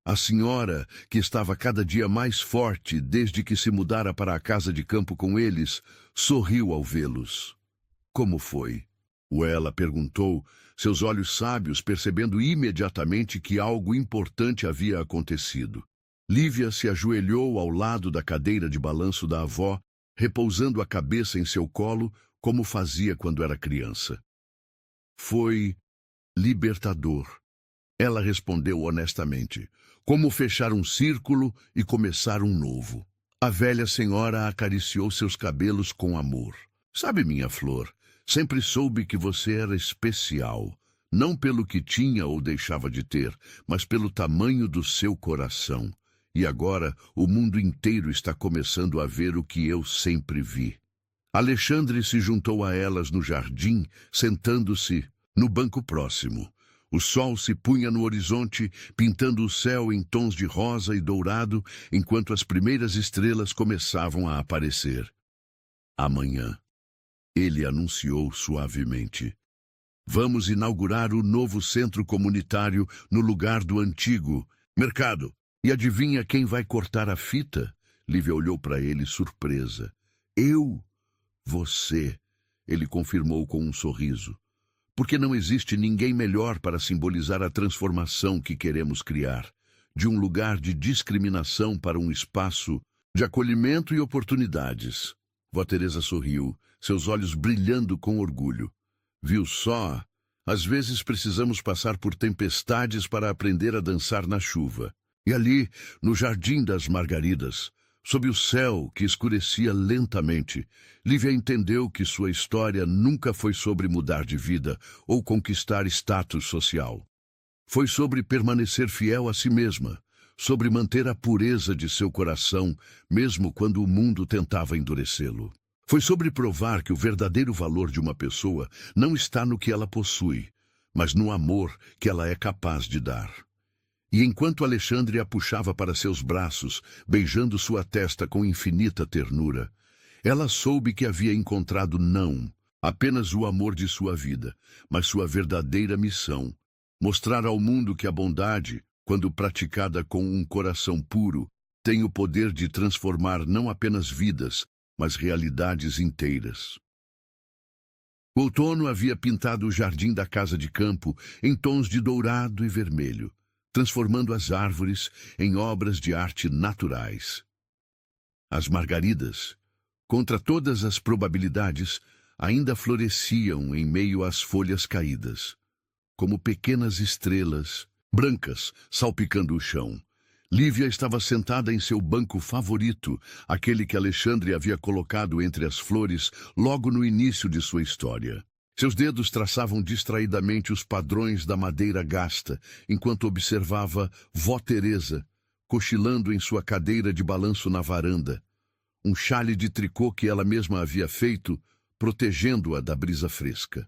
A senhora, que estava cada dia mais forte desde que se mudara para a casa de campo com eles, sorriu ao vê-los. Como foi? Ela perguntou, seus olhos sábios percebendo imediatamente que algo importante havia acontecido. Lívia se ajoelhou ao lado da cadeira de balanço da avó, repousando a cabeça em seu colo, como fazia quando era criança. Foi libertador. Ela respondeu honestamente, como fechar um círculo e começar um novo. A velha senhora acariciou seus cabelos com amor. Sabe, minha flor, sempre soube que você era especial, não pelo que tinha ou deixava de ter, mas pelo tamanho do seu coração. E agora o mundo inteiro está começando a ver o que eu sempre vi. Alexandre se juntou a elas no jardim, sentando-se no banco próximo. O sol se punha no horizonte, pintando o céu em tons de rosa e dourado, enquanto as primeiras estrelas começavam a aparecer. Amanhã, ele anunciou suavemente. Vamos inaugurar o novo centro comunitário no lugar do antigo mercado. E adivinha quem vai cortar a fita? Lívia olhou para ele surpresa. Eu? Você, ele confirmou com um sorriso. Porque não existe ninguém melhor para simbolizar a transformação que queremos criar. De um lugar de discriminação para um espaço de acolhimento e oportunidades. Vó Teresa sorriu, seus olhos brilhando com orgulho. Viu só? Às vezes precisamos passar por tempestades para aprender a dançar na chuva. E ali, no Jardim das Margaridas, sob o céu que escurecia lentamente, Lívia entendeu que sua história nunca foi sobre mudar de vida ou conquistar status social. Foi sobre permanecer fiel a si mesma, sobre manter a pureza de seu coração, mesmo quando o mundo tentava endurecê-lo. Foi sobre provar que o verdadeiro valor de uma pessoa não está no que ela possui, mas no amor que ela é capaz de dar. E enquanto Alexandre a puxava para seus braços, beijando sua testa com infinita ternura, ela soube que havia encontrado não apenas o amor de sua vida, mas sua verdadeira missão, mostrar ao mundo que a bondade, quando praticada com um coração puro, tem o poder de transformar não apenas vidas, mas realidades inteiras. O outono havia pintado o jardim da casa de campo em tons de dourado e vermelho, transformando as árvores em obras de arte naturais. As margaridas, contra todas as probabilidades, ainda floresciam em meio às folhas caídas, como pequenas estrelas, brancas, salpicando o chão. Lívia estava sentada em seu banco favorito, aquele que Alexandre havia colocado entre as flores logo no início de sua história. Seus dedos traçavam distraidamente os padrões da madeira gasta, enquanto observava Vó Teresa, cochilando em sua cadeira de balanço na varanda, um xale de tricô que ela mesma havia feito, protegendo-a da brisa fresca.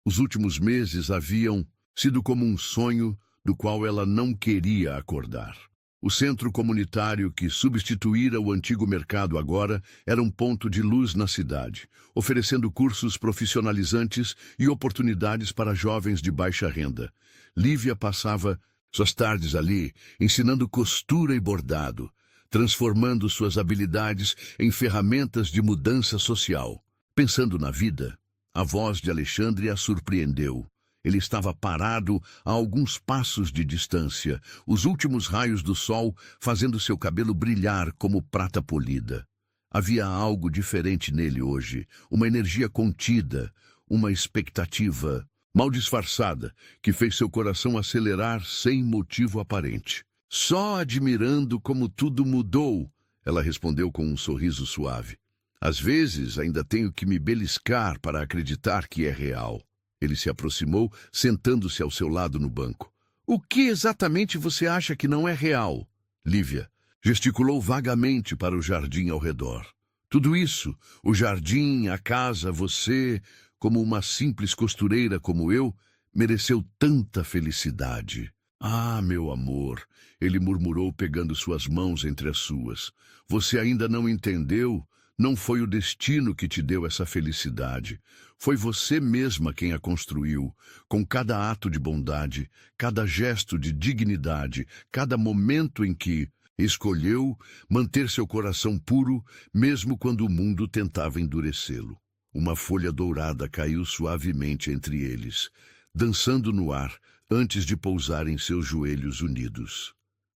Os últimos meses haviam sido como um sonho do qual ela não queria acordar. O centro comunitário que substituíra o antigo mercado agora era um ponto de luz na cidade, oferecendo cursos profissionalizantes e oportunidades para jovens de baixa renda. Lívia passava suas tardes ali, ensinando costura e bordado, transformando suas habilidades em ferramentas de mudança social. Pensando na vida, a voz de Alexandre a surpreendeu. Ele estava parado a alguns passos de distância, os últimos raios do sol fazendo seu cabelo brilhar como prata polida. Havia algo diferente nele hoje, uma energia contida, uma expectativa mal disfarçada, que fez seu coração acelerar sem motivo aparente. Só admirando como tudo mudou, ela respondeu com um sorriso suave. Às vezes ainda tenho que me beliscar para acreditar que é real. Ele se aproximou, sentando-se ao seu lado no banco. O que exatamente você acha que não é real? Lívia gesticulou vagamente para o jardim ao redor. Tudo isso, o jardim, a casa, você, como uma simples costureira como eu, mereceu tanta felicidade. Ah, meu amor, ele murmurou pegando suas mãos entre as suas. Você ainda não entendeu? Não foi o destino que te deu essa felicidade. Foi você mesma quem a construiu, com cada ato de bondade, cada gesto de dignidade, cada momento em que escolheu manter seu coração puro, mesmo quando o mundo tentava endurecê-lo. Uma folha dourada caiu suavemente entre eles, dançando no ar, antes de pousar em seus joelhos unidos.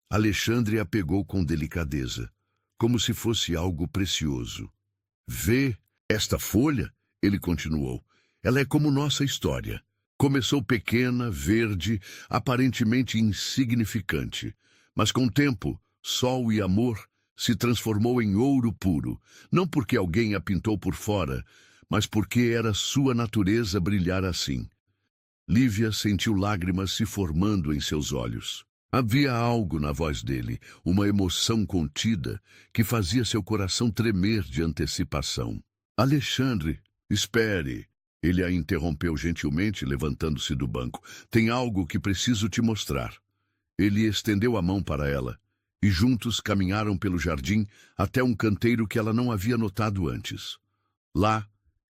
Alexandre a pegou com delicadeza, como se fosse algo precioso. Vê esta folha? Ele continuou. Ela é como nossa história. Começou pequena, verde, aparentemente insignificante, mas com o tempo, sol e amor se transformou em ouro puro, não porque alguém a pintou por fora, mas porque era sua natureza brilhar assim. Lívia sentiu lágrimas se formando em seus olhos. Havia algo na voz dele, uma emoção contida, que fazia seu coração tremer de antecipação. Alexandre, espere. Ele a interrompeu gentilmente, levantando-se do banco. Tem algo que preciso te mostrar. Ele estendeu a mão para ela, e juntos caminharam pelo jardim até um canteiro que ela não havia notado antes. Lá,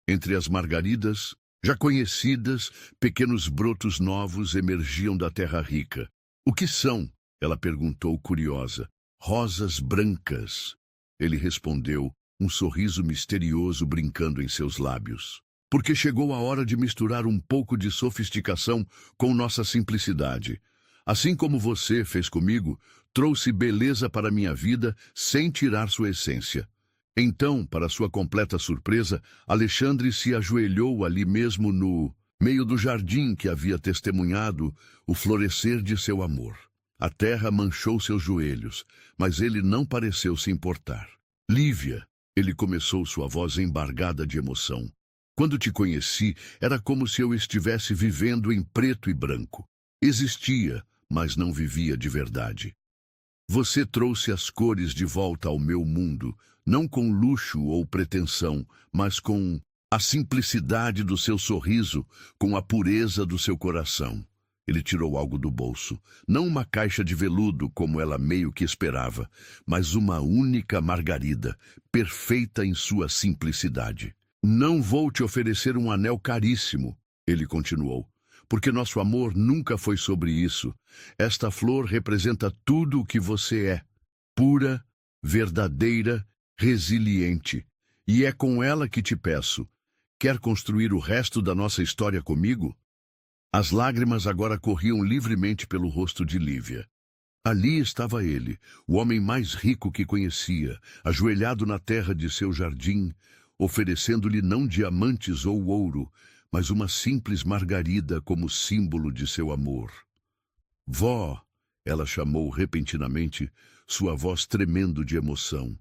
entre as margaridas, já conhecidas, pequenos brotos novos emergiam da terra rica. O que são? Ela perguntou, curiosa. Rosas brancas. Ele respondeu, um sorriso misterioso brincando em seus lábios. Porque chegou a hora de misturar um pouco de sofisticação com nossa simplicidade. Assim como você fez comigo, trouxe beleza para minha vida sem tirar sua essência. Então, para sua completa surpresa, Alexandre se ajoelhou ali mesmo no meio do jardim que havia testemunhado o florescer de seu amor. A terra manchou seus joelhos, mas ele não pareceu se importar. Lívia, ele começou, sua voz embargada de emoção. Quando te conheci, era como se eu estivesse vivendo em preto e branco. Existia, mas não vivia de verdade. Você trouxe as cores de volta ao meu mundo, não com luxo ou pretensão, mas com a simplicidade do seu sorriso, com a pureza do seu coração. Ele tirou algo do bolso, não uma caixa de veludo como ela meio que esperava, mas uma única margarida, perfeita em sua simplicidade. Não vou te oferecer um anel caríssimo, ele continuou, porque nosso amor nunca foi sobre isso. Esta flor representa tudo o que você é, pura, verdadeira, resiliente. E é com ela que te peço. Quer construir o resto da nossa história comigo? As lágrimas agora corriam livremente pelo rosto de Lívia. Ali estava ele, o homem mais rico que conhecia, ajoelhado na terra de seu jardim, oferecendo-lhe não diamantes ou ouro, mas uma simples margarida como símbolo de seu amor. Vó, ela chamou repentinamente, sua voz tremendo de emoção.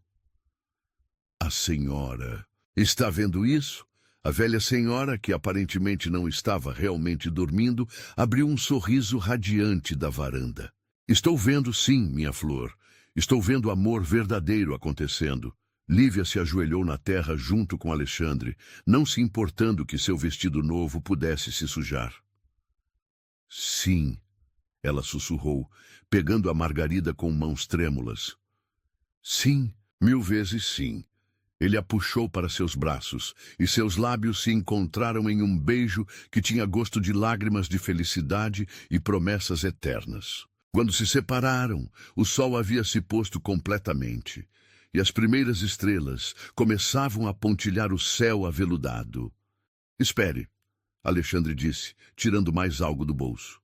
A senhora está vendo isso? A velha senhora, que aparentemente não estava realmente dormindo, abriu um sorriso radiante da varanda. Estou vendo sim, minha flor. Estou vendo amor verdadeiro acontecendo. Lívia se ajoelhou na terra junto com Alexandre, não se importando que seu vestido novo pudesse se sujar. Sim, ela sussurrou, pegando a margarida com mãos trêmulas. Sim, 1000 vezes sim. Ele a puxou para seus braços, e seus lábios se encontraram em um beijo que tinha gosto de lágrimas de felicidade e promessas eternas. Quando se separaram, o sol havia se posto completamente, e as primeiras estrelas começavam a pontilhar o céu aveludado. Espere, Alexandre disse, tirando mais algo do bolso.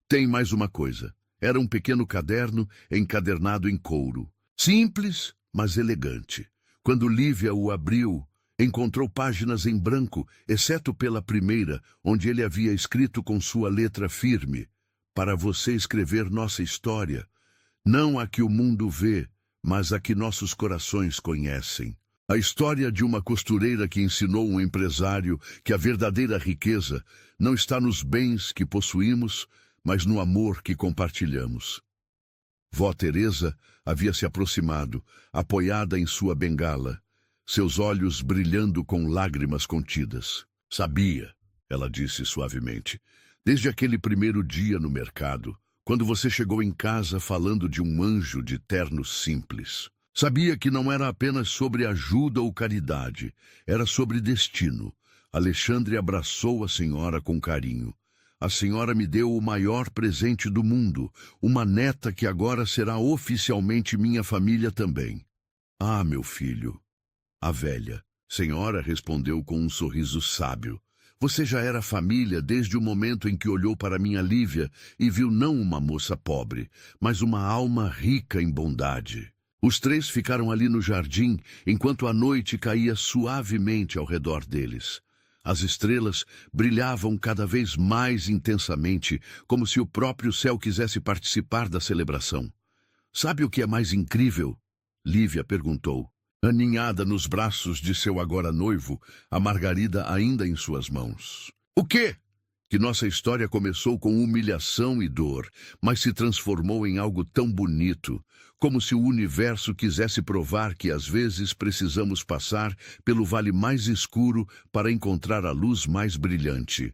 Tem mais uma coisa. Era um pequeno caderno encadernado em couro. Simples, mas elegante. Quando Lívia o abriu, Encontrou páginas em branco, exceto pela primeira, onde ele havia escrito com sua letra firme: para você escrever nossa história, não a que o mundo vê, mas a que nossos corações conhecem. A história de uma costureira que ensinou um empresário que a verdadeira riqueza não está nos bens que possuímos, mas no amor que compartilhamos. Vó Teresa havia se aproximado, apoiada em sua bengala, seus olhos brilhando com lágrimas contidas. Sabia, ela disse suavemente, desde aquele primeiro dia no mercado, quando você chegou em casa falando de um anjo de terno simples. Sabia que não era apenas sobre ajuda ou caridade, era sobre destino. Alexandre abraçou a senhora com carinho. A senhora me deu o maior presente do mundo, uma neta que agora será oficialmente minha família também. Ah, meu filho. A velha, senhora, respondeu com um sorriso sábio. Você já era família desde o momento em que olhou para minha Lívia e viu não uma moça pobre, mas uma alma rica em bondade. Os três ficaram ali no jardim, enquanto a noite caía suavemente ao redor deles. As estrelas brilhavam cada vez mais intensamente, como se o próprio céu quisesse participar da celebração. Sabe o que é mais incrível? Lívia perguntou. Aninhada nos braços de seu agora noivo, a Margarida ainda em suas mãos. O quê? Que nossa história começou com humilhação e dor, mas se transformou em algo tão bonito, como se o universo quisesse provar que às vezes precisamos passar pelo vale mais escuro para encontrar a luz mais brilhante.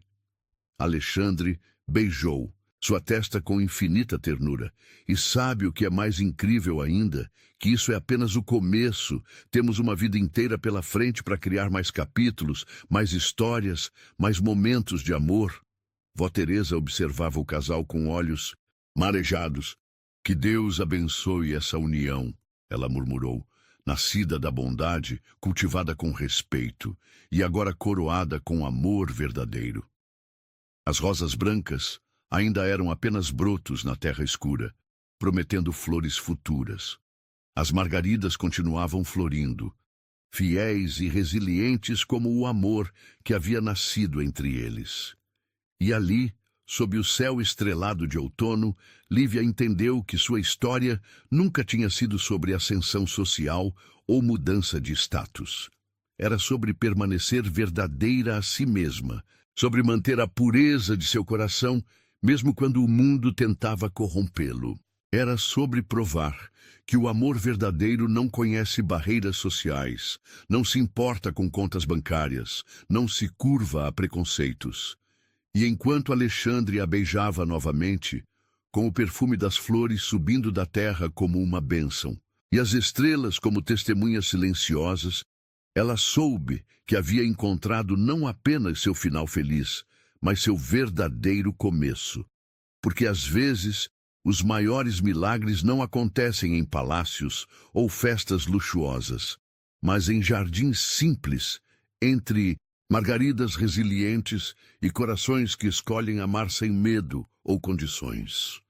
Alexandre beijou sua testa com infinita ternura. E sabe o que é mais incrível ainda? Que isso é apenas o começo. Temos uma vida inteira pela frente para criar mais capítulos, mais histórias, mais momentos de amor. Vó Teresa observava o casal com olhos marejados. Que Deus abençoe essa união, ela murmurou, nascida da bondade, cultivada com respeito, e agora coroada com amor verdadeiro. As rosas brancas ainda eram apenas brotos na terra escura, prometendo flores futuras. As margaridas continuavam florindo, fiéis e resilientes como o amor que havia nascido entre eles. E ali, sob o céu estrelado de outono, Lívia entendeu que sua história nunca tinha sido sobre ascensão social ou mudança de status. Era sobre permanecer verdadeira a si mesma, sobre manter a pureza de seu coração, mesmo quando o mundo tentava corrompê-lo. Era sobre provar que o amor verdadeiro não conhece barreiras sociais, não se importa com contas bancárias, não se curva a preconceitos. E enquanto Alexandre a beijava novamente, com o perfume das flores subindo da terra como uma bênção, e as estrelas como testemunhas silenciosas, ela soube que havia encontrado não apenas seu final feliz, mas seu verdadeiro começo. Porque às vezes os maiores milagres não acontecem em palácios ou festas luxuosas, mas em jardins simples, entre margaridas resilientes e corações que escolhem amar sem medo ou condições.